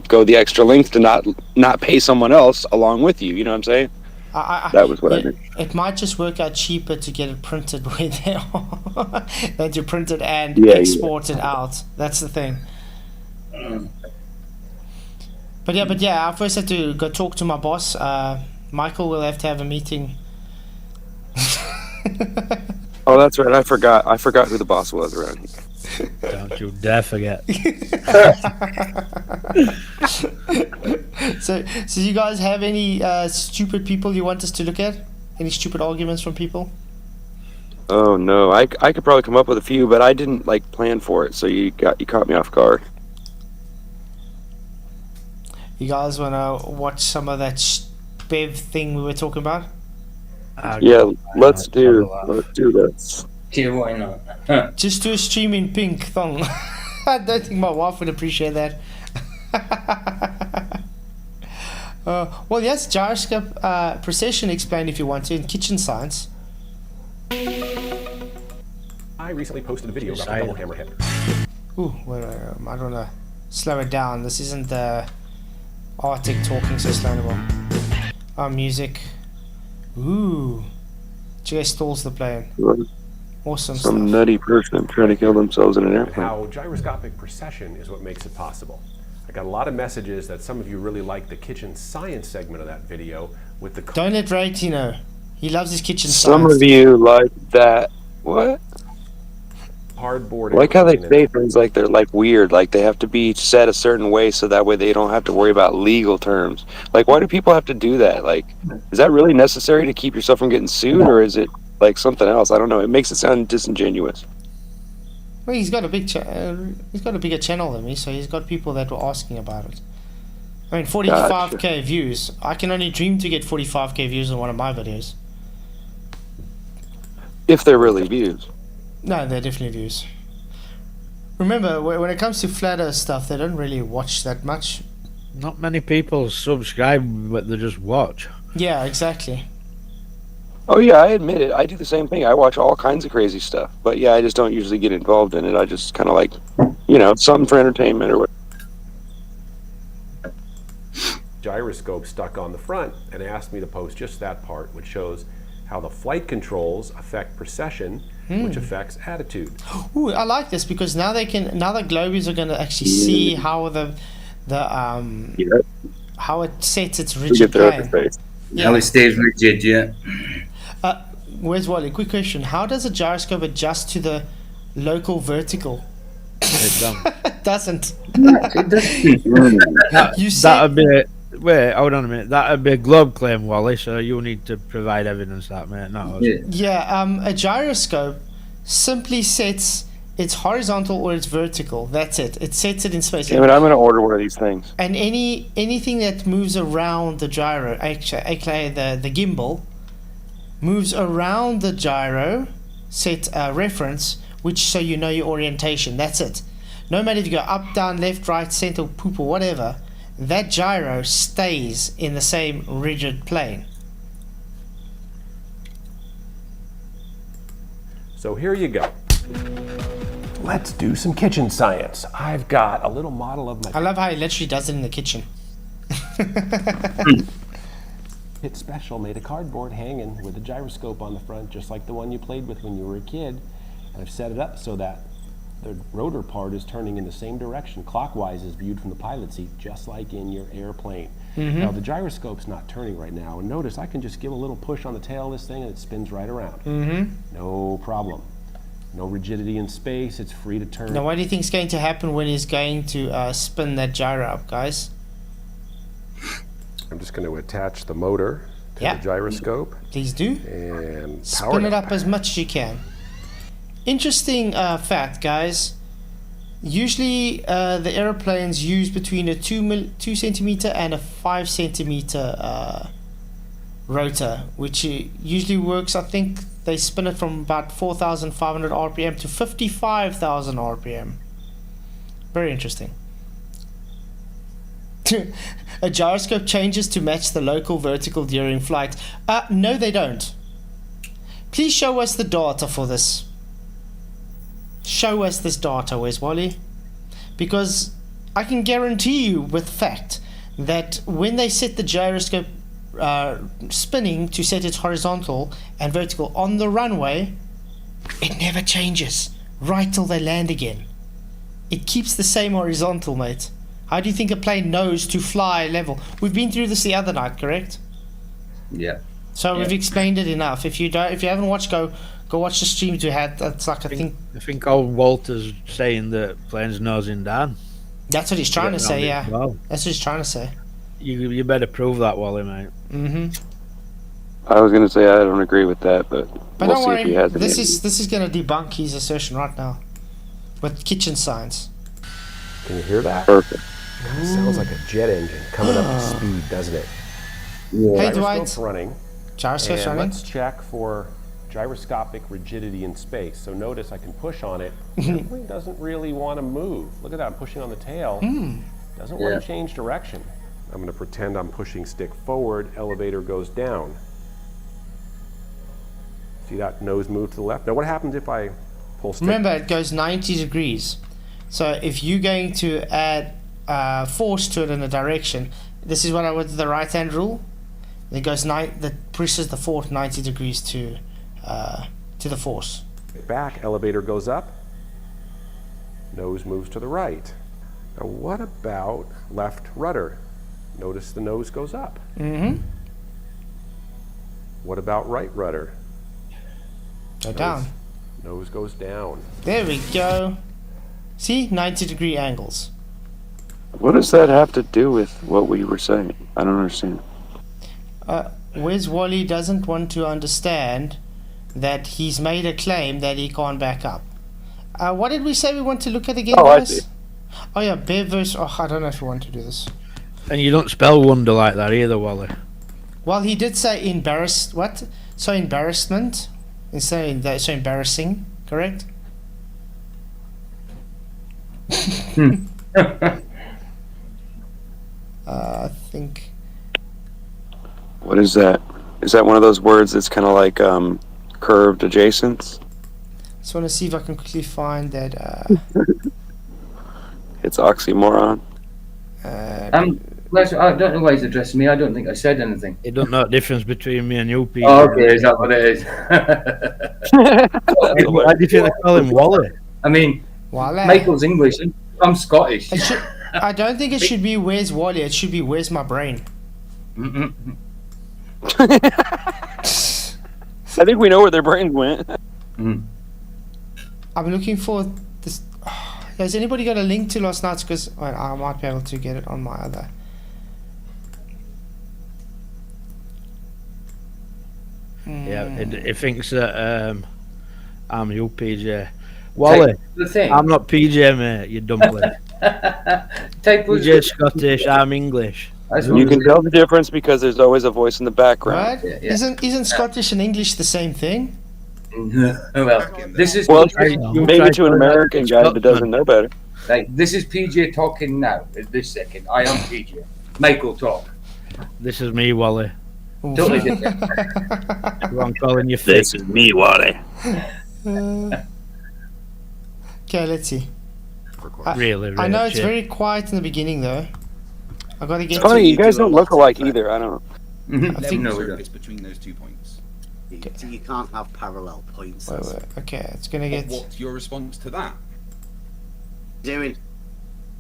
go the extra length to not pay someone else along with you. You know what I'm saying? That was what I meant. It might just work out cheaper to get it printed where they are than to print it and export it out. That's the thing. But yeah, I first had to go talk to my boss. Michael will have to have a meeting. Oh, that's right. I forgot who the boss was around here. Don't you dare forget. So you guys have any stupid people you want us to look at? Any stupid arguments from people? Oh no, I could probably come up with a few, but I didn't plan for it, so you caught me off guard. You guys want to watch some of that Bev thing we were talking about? Yeah, let's do that. Yeah, why not? Just do a stream in pink thong. I don't think my wife would appreciate that. Well, yes, gyroscope precession explained if you want to in kitchen science. I recently posted a video about the double hammerhead. Ooh, wait, I don't know. Slow it down. This isn't the Arctic talking so slow. Oh, music. Ooh. Jay stalls the plane. Awesome Some stuff. nutty person trying to kill themselves in an airplane. How gyroscopic precession is what makes it possible. I got a lot of messages that some of you really like the kitchen science segment of that video with the... Don't let Ray know. He loves his kitchen Some science. of you like that. What? Hardboard. Like how they say things like they're like weird, like they have to be set a certain way so that way they don't have to worry about legal terms. Like, why do people have to do that? Like, is that really necessary to keep yourself from getting sued, or is it like something else? I don't know. It makes it sound disingenuous. Well, he's got a bigger channel than me, so he's got people that were asking about it. I mean, 45k views. I can only dream to get 45k views on one of my videos. If they're really views. No, they're definitely views. Remember, when it comes to flat Earth stuff, they don't really watch that much. Not many people subscribe, but they just watch. Yeah, exactly. Oh yeah, I admit it. I do the same thing. I watch all kinds of crazy stuff, but yeah, I just don't usually get involved in it. I just kind of like, something for entertainment or what. Gyroscope stuck on the front and asked me to post just that part, which shows how the flight controls affect precession, which affects attitude. Ooh, I like this because now the globies are going to actually see how how it sets its rigid plane. How it stays rigid, yeah. Where's Wally? Quick question: how does a gyroscope adjust to the local vertical? It doesn't. You said that'd be. Wait, hold on a minute. That'd be a globe claim, Wally. So you need to provide evidence that, mate. Not us. Yeah. A gyroscope simply sets its horizontal or its vertical. That's it. It sets it in space. Damn it, I'm going to order one of these things. And anything that moves around the gyro, aka the gimbal, moves around the gyro, set a reference, which so you know your orientation. That's it. No matter if you go up, down, left, right, center, poop, or whatever, that gyro stays in the same rigid plane. So here you go. Let's do some kitchen science. I've got a little model of my... I love how he literally does it in the kitchen. Hit Special made a cardboard hanging with a gyroscope on the front, just like the one you played with when you were a kid. And I've set it up so that the rotor part is turning in the same direction, clockwise as viewed from the pilot seat, just like in your airplane. Now the gyroscope's not turning right now, and notice I can just give a little push on the tail of this thing and it spins right around. No problem. No rigidity in space, it's free to turn. Now what do you think is going to happen when he's going to spin that gyro up, guys? I'm just going to attach the motor to the gyroscope. Please do. And spin it up as much as you can. Interesting fact, guys. Usually the airplanes use between a 2 centimeter and a 5 centimeter rotor, which usually works, I think they spin it from about 4,500 RPM to 55,000 RPM. Very interesting. A gyroscope changes to match the local vertical during flight. No, they don't. Please show us the data for this. Show us this data, where's Wally? Because I can guarantee you with fact that when they set the gyroscope spinning to set its horizontal and vertical on the runway, it never changes right till they land again. It keeps the same horizontal, mate. How do you think a plane knows to fly level? We've been through this the other night, correct? Yeah. So we've explained it enough. If you haven't watched, go watch the streams we had. That's like I think old Walter's saying that plane's nosing down. That's what he's trying to say. Yeah. Well. That's what he's trying to say. You better prove that, Wally, mate. I was going to say I don't agree with that, but we'll don't see worry. if he has it. This is going to debunk his assertion right now with kitchen science. Can you hear that? Perfect. It sounds like a jet engine coming up to speed, doesn't it? Yeah. Hey, Gyroscope's running. Gyroscopes And running. let's check for gyroscopic rigidity in space. So notice I can push on it. The airplane doesn't really want to move. Look at that, I'm pushing on the tail. Doesn't want to change direction. I'm going to pretend I'm pushing stick forward, elevator goes down. See that nose move to the left? Now what happens if I pull stick? Remember, it goes 90 degrees. So if you're going to add force to it in a direction, this is what I would do, the right hand rule. It goes that pushes the force 90 degrees to the force. Back, elevator goes up, nose moves to the right. Now what about left rudder? Notice the nose goes up. What about right rudder? Go down. Nose goes down. There we go. See, 90-degree angles. What does that have to do with what we were saying? I don't understand. Where's Wally doesn't want to understand that he's made a claim that he can't back up. What did we say we want to look at again, guys? Oh yeah, Bear verse. Oh, I don't know if we want to do this. And you don't spell wonder like that either, Wally. Well, he did say embarrassed. What? So embarrassment instead of so embarrassing. Correct. I think. What is that? Is that one of those words that's kind of like curved adjacents? Just want to see if I can quickly find that. It's oxymoron. Well, I don't know why he's addressing me. I don't think I said anything. You don't know the difference between me and you, Peter. Oh, okay, is that what it is? Why do you think they call him Wally? I mean, Wally. Michael's English. I'm Scottish. I don't think it should be where's Wally. It should be where's my brain. I think we know where their brains went. I'm looking for this. Has anybody got a link to last night's? Because I might be able to get it on my other. Yeah, it thinks that I'm you, PJ. Wally, I'm not PJ, mate, you dumpling. PJ Scottish, I'm English. You can tell the difference because there's always a voice in the background. Right? Isn't Scottish and English the same thing? Well, this is maybe to an American guy that doesn't know better. Like, this is PJ talking now. At this second, I am PJ. Michael, talk. This is me, Wally. Totally different. I'm calling you fake. This is me, Wally. Okay, let's see. Really, I know it's very quiet in the beginning, though. I gotta get. It's funny, you guys don't look alike either. I don't know. I think surface between those 2 points. So you can't have parallel points. Wait. Okay, it's gonna get. What's your response to that?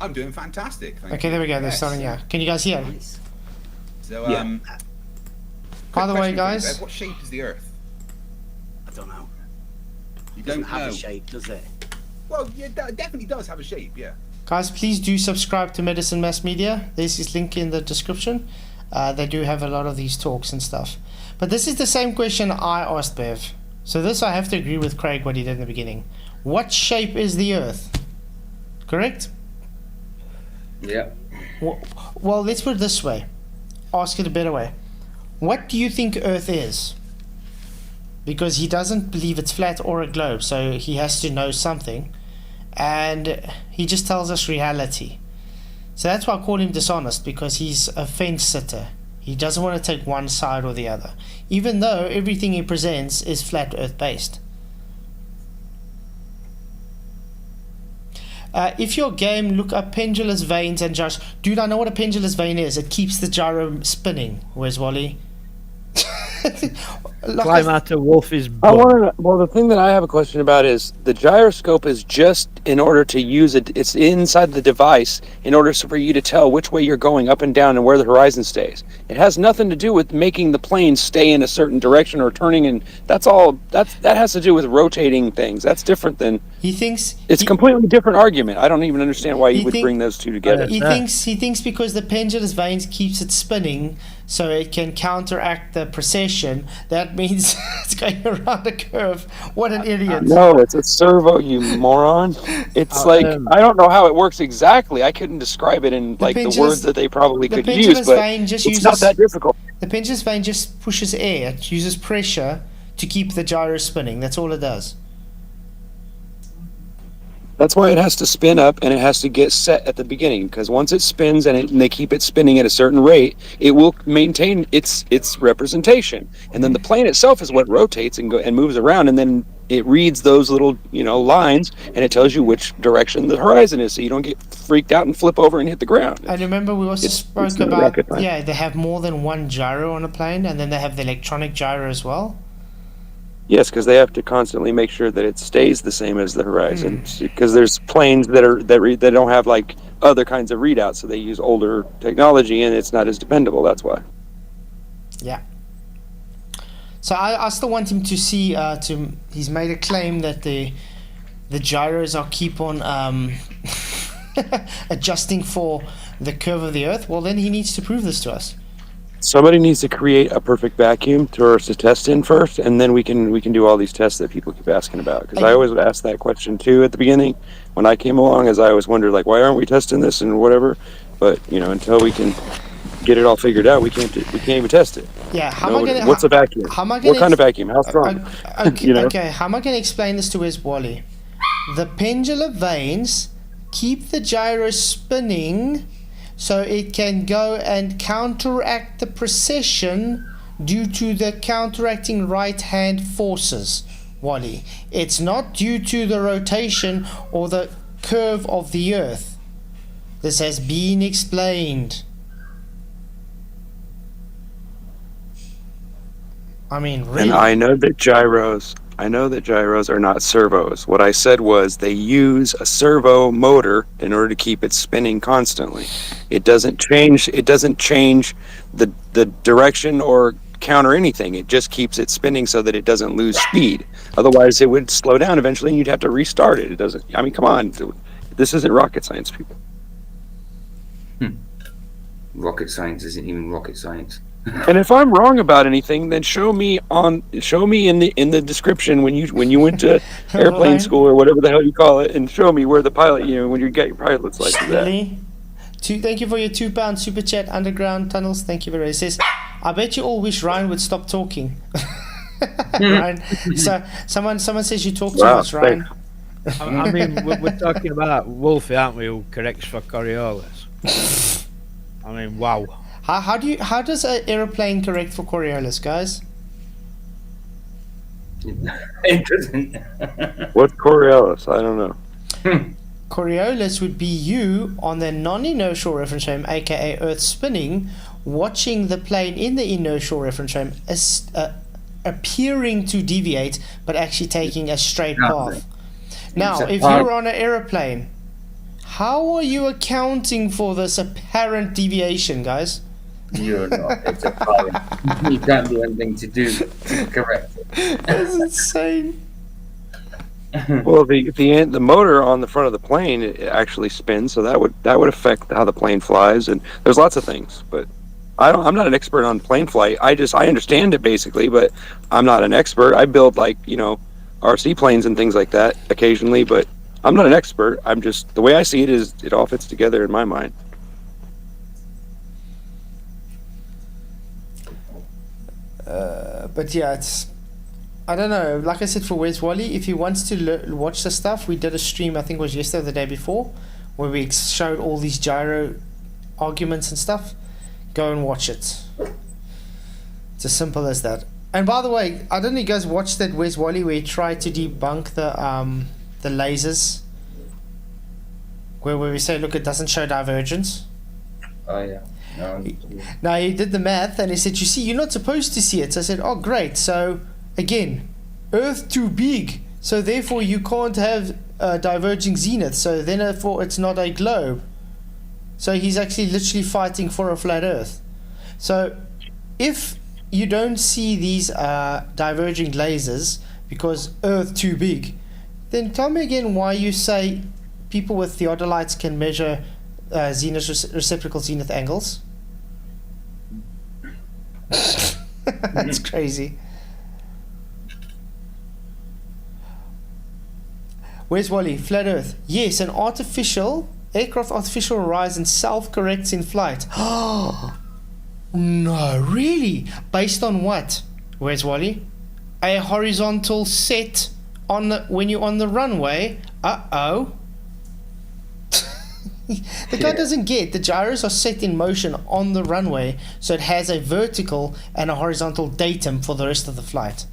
I'm doing fantastic. Thank you. There we go. They're starting now. Can you guys hear? So, By the way, question for you, guys. Bev. What shape is the Earth? I don't know. You It doesn't don't have know. a shape, does it? Well, yeah, it definitely does have a shape. Yeah. Guys, please do subscribe to Medicine Mass Media. There's this link in the description. They do have a lot of these talks and stuff. But this is the same question I asked Bev. So this I have to agree with Craig what he did in the beginning. What shape is the Earth? Correct? Yeah. Well, let's put it this way. Ask it a better way. What do you think Earth is? Because he doesn't believe it's flat or a globe, so he has to know something. And he just tells us reality. So that's why I call him dishonest, because he's a fence sitter. He doesn't want to take one side or the other, even though everything he presents is flat earth based. If your game, look up pendulous veins and gyros. Dude, I know what a pendulous vein is. It keeps the gyro spinning. Where's Wally? Climb out to Wolfie's I want to. Well, the thing that I have a question about is the gyroscope is just in order to use it. It's inside the device in order for you to tell which way you're going up and down and where the horizon stays. It has nothing to do with making the plane stay in a certain direction or turning. And that's all. That has to do with rotating things. That's different than. He thinks it's a completely different argument. I don't even understand why you would bring those two together. He thinks because the pendulous veins keeps it spinning, so it can counteract the precession. That means it's going around a curve. What an idiot! No, it's a servo, you moron. It's like I don't know how it works exactly. I couldn't describe it in like the words that they probably could use, but it's not that difficult. The Pentious vane just pushes air. It uses pressure to keep the gyro spinning. That's all it does. That's why it has to spin up and it has to get set at the beginning, because once it spins and they keep it spinning at a certain rate, it will maintain its representation. And then the plane itself is what rotates and moves around, and then it reads those little lines, and it tells you which direction the horizon is, so you don't get freaked out and flip over and hit the ground. And remember, we also spoke about they have more than one gyro on a plane, and then they have the electronic gyro as well. Yes, because they have to constantly make sure that it stays the same as the horizon. Because there's planes that don't have like other kinds of readouts, so they use older technology, and it's not as dependable. That's why. Yeah. So I still want him to see. He's made a claim that the gyros are keep on adjusting for the curve of the Earth. Well, then he needs to prove this to us. Somebody needs to create a perfect vacuum for us to test in first, and then we can do all these tests that people keep asking about. Because I always asked that question too at the beginning when I came along, as I always wondered, like, why aren't we testing this and whatever? But until we can get it all figured out, we can't even test it. Yeah. What's a vacuum? What kind of vacuum? How strong? Okay. How am I going to explain this to Wes Wally? The pendulum vanes keep the gyro spinning, so it can go and counteract the precession due to the counteracting right-hand forces, Wally. It's not due to the rotation or the curve of the Earth. This has been explained. I mean, really. And I know that gyros are not servos. What I said was they use a servo motor in order to keep it spinning constantly. It doesn't change the direction or counter anything. It just keeps it spinning so that it doesn't lose speed. Otherwise it would slow down eventually and you'd have to restart it. It doesn't. I mean, come on. This isn't rocket science, people. Rocket science isn't even rocket science. And if I'm wrong about anything, then show me in the description when you went to airplane school or whatever the hell you call it, and show me where the pilot, when you get your pilot's license at. Thank you for your £2 super chat. Underground tunnels. Thank you very much. It says, I bet you all wish Ryan would stop talking. Ryan. So someone says you talk too much, Ryan. I mean, we're talking about Wolfie, aren't we? Who corrects for Coriolis. I mean, wow. How does an aeroplane correct for Coriolis, guys? It doesn't. What's Coriolis? I don't know. Coriolis would be you on the non-inertial reference frame, aka Earth spinning, watching the plane in the inertial reference frame appearing to deviate, but actually taking a straight path. Now, if you're on an aeroplane, how are you accounting for this apparent deviation, guys? You're not. It's a pilot. You can't do anything to do correct it. That's insane. Well, the motor on the front of the plane, it actually spins, so that would affect how the plane flies, and there's lots of things. But I'm not an expert on plane flight. I understand it basically, but I'm not an expert. I build RC planes and things like that occasionally, but I'm not an expert. I'm just, the way I see it is it all fits together in my mind. But yeah, I don't know. Like I said, for Wes Wally, if he wants to watch the stuff, we did a stream, I think it was yesterday or the day before, where we showed all these gyro arguments and stuff. Go and watch it. It's as simple as that. And by the way, I don't know if you guys watched that Wes Wally where he tried to debunk the lasers, where we say, look, it doesn't show divergence. Oh yeah. Now he did the math and he said, you see, you're not supposed to see it. So I said, oh great, so again, Earth too big, so therefore you can't have a diverging zenith, so therefore it's not a globe. So he's actually literally fighting for a flat Earth. So if you don't see these diverging lasers because Earth too big, then tell me again why you say people with theodolites can measure reciprocal zenith angles. That's crazy. Where's Wally? Flat Earth. Yes, an aircraft artificial horizon self-corrects in flight. No, really? Based on what? Where's Wally? A horizontal set on the when you're on the runway. Uh-oh. The guy doesn't get the gyros are set in motion on the runway, so it has a vertical and a horizontal datum for the rest of the flight.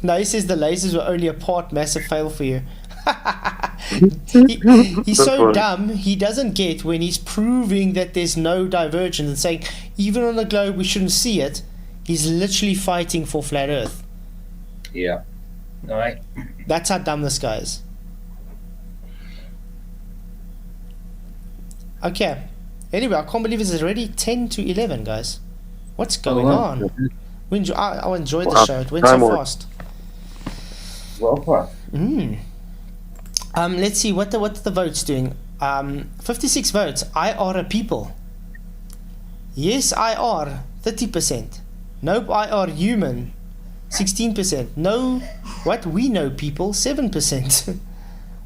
No, he says the lasers were only a part. Massive fail for you. He's so dumb, he doesn't get when he's proving that there's no divergence and saying even on the globe we shouldn't see it. He's literally fighting for flat Earth. Yeah. All right. That's how dumb this guy is. Okay. Anyway, I can't believe it's already 10 to 11, guys. What's going on? I enjoyed the show. It went so fast. Well far. Let's see what the votes doing. 56 votes. I are a people. Yes, I are 30%. Nope, I are human 16%. No, what we know people 7%.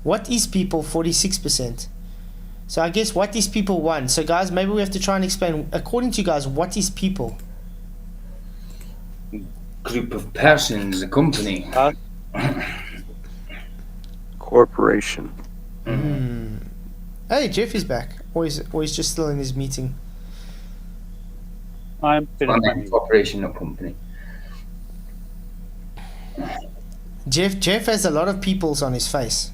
What is people 46%. So I guess what is people won. So guys, maybe we have to try and explain, according to you guys, what is people? Group of persons, a company. Corporation. Hey, Jeff is back. Or he's just still in his meeting. I'm corporation, not company. Jeff has a lot of peoples on his face.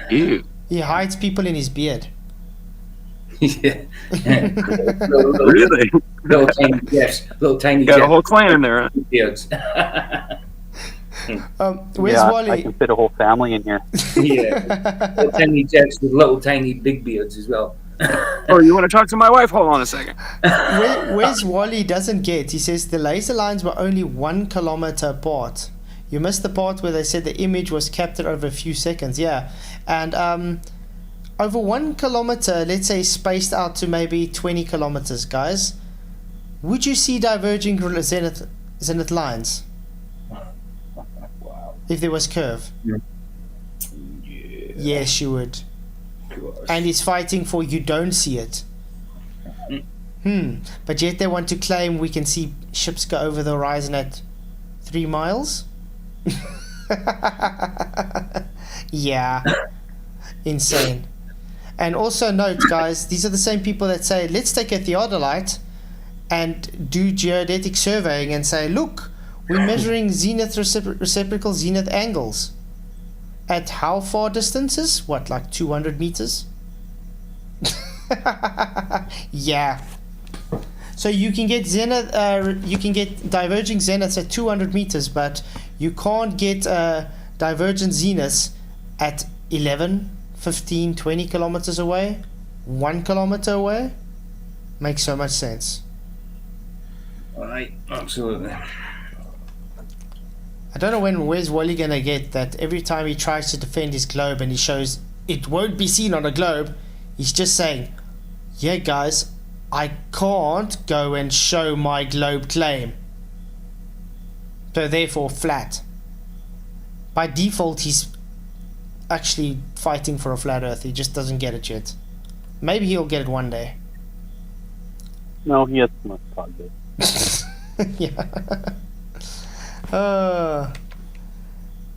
Ew. He hides people in his beard. Yeah. Really? Little tiny Jeffs. Little tiny Got Jeffs. a whole clan in there. Beards. Where's Wally? I can fit a whole family in here. Yeah. Little tiny Jeffs with little tiny big beards as well. Oh, you want to talk to my wife? Hold on a second. Where's Wally doesn't get? He says the laser lines were only 1 kilometer apart. You missed the part where they said the image was captured over a few seconds. Yeah. And over 1 kilometer, let's say spaced out to maybe 20 kilometers, guys, would you see diverging zenith lines? Wow. If there was curve? Yeah. Yes, you would. And he's fighting for you don't see it. But yet they want to claim we can see ships go over the horizon at 3 miles? Yeah. Insane. And also note, guys, these are the same people that say, let's take a theodolite and do geodetic surveying and say, look, we're measuring zenith reciprocal zenith angles. At how far distances? What, like 200 meters? Yeah. So you can get zenith, you can get diverging zeniths at 200 meters, but you can't get divergent zeniths at 11, 15, 20 kilometers away. 1 kilometer away. Makes so much sense. Right, absolutely. I don't know where's Wally gonna get that every time he tries to defend his globe and he shows it won't be seen on a globe, he's just saying, yeah guys, I can't go and show my globe claim. So therefore flat. By default he's actually fighting for a flat earth, he just doesn't get it yet. Maybe he'll get it one day. No, he has too much target. Yeah.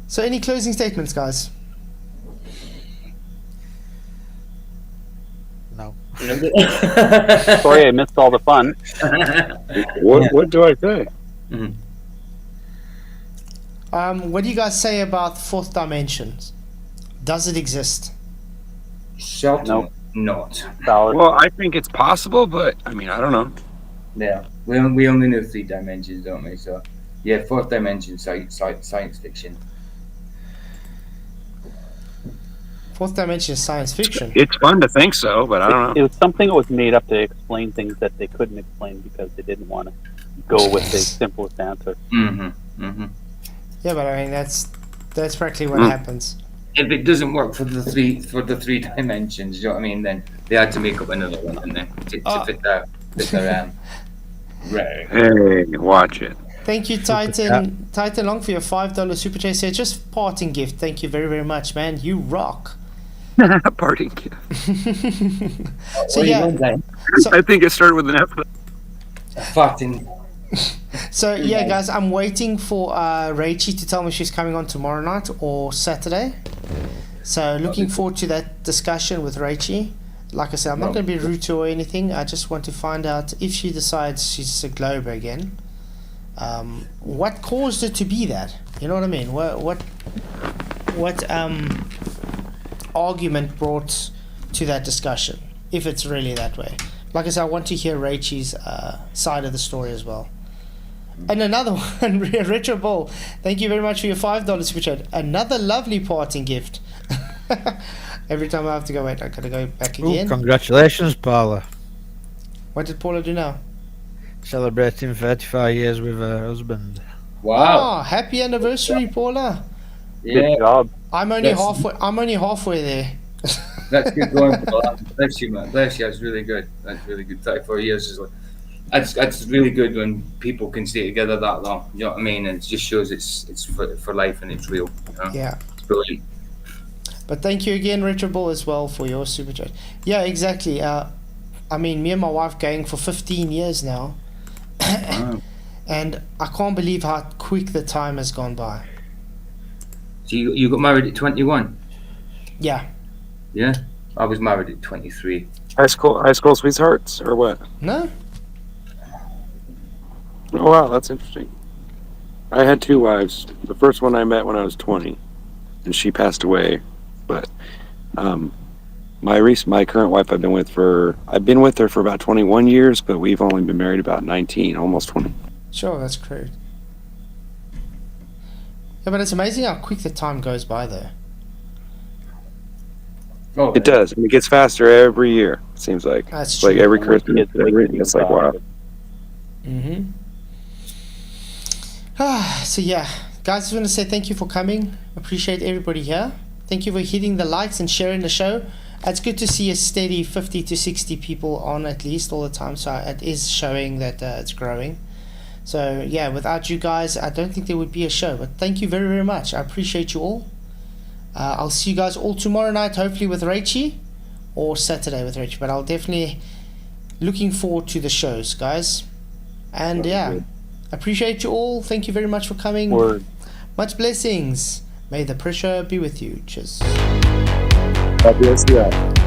So any closing statements, guys? No. Sorry, I missed all the fun. What do I say? What do you guys say about fourth dimensions? Does it exist? Certainly not. Well, I think it's possible, but I mean, I don't know. Yeah, we only know 3 dimensions, don't we? So, yeah, 4th dimension, science fiction. Fourth dimension is science fiction. It's fun to think so, but I don't know. It was something that was made up to explain things that they couldn't explain because they didn't want to go with the simplest answer. Yeah, but I mean that's practically what happens. If it doesn't work for the three dimensions, you know what I mean? Then they had to make up another one, and then to fit their right. Hey, watch it. Thank you, Titan Long, for your $5 super chat. So just parting gift. Thank you very, very much, man. You rock. Parting gift. So yeah, I think it started with an F. Fucking. So yeah, guys, I'm waiting for Rachie to tell me she's coming on tomorrow night or Saturday. So looking forward to that discussion with Rachie. Like I said, I'm not going to be rude to her or anything. I just want to find out if she decides she's a Glober again. What caused it to be that? You know what I mean? What argument brought to that discussion? If it's really that way. Like I said, I want to hear Rachie's side of the story as well. And another one, Richard Ball. Thank you very much for your $5 super chat. Another lovely parting gift. Every time I have to go, wait, I gotta go back again. Ooh, congratulations, Paula. What did Paula do now? Celebrating 35 years with her husband. Wow! Oh, happy anniversary, Paula. Yeah. Good job. I'm only halfway there. That's good going, Paula. Bless you, man. Bless you. That's really good. That's really good. 34 years is like. That's really good when people can stay together that long. You know what I mean? And it just shows it's for life and it's real. You know? Yeah. It's brilliant. But thank you again, Richard Ball, as well for your super chat. Yeah, exactly. I mean, me and my wife going for 15 years now, and I can't believe how quick the time has gone by. So you got married at 21? Yeah. Yeah. I was married at 23. High school sweethearts or what? No. Oh wow, that's interesting. I had 2 wives. The first one I met when I was 20, and she passed away. But my current wife I've been with her for about 21 years, but we've only been married about 19, almost 20. Sure, that's great. Yeah, but it's amazing how quick the time goes by, though. Oh, it does. And it gets faster every year. It seems like that's like true. every Christmas, it's like wow. Mm-hmm. So yeah, guys, I just want to say thank you for coming. Appreciate everybody here. Thank you for hitting the likes and sharing the show. It's good to see a steady 50 to 60 people on at least all the time. So it is showing that it's growing. So yeah, without you guys, I don't think there would be a show. But thank you very, very much. I appreciate you all. I'll see you guys all tomorrow night, hopefully with Rachie, or Saturday with Rachie. But I'll definitely looking forward to the shows, guys. And yeah, appreciate you all. Thank you very much for coming. Word. Much blessings. May the pressure be with you. Cheers. God bless you.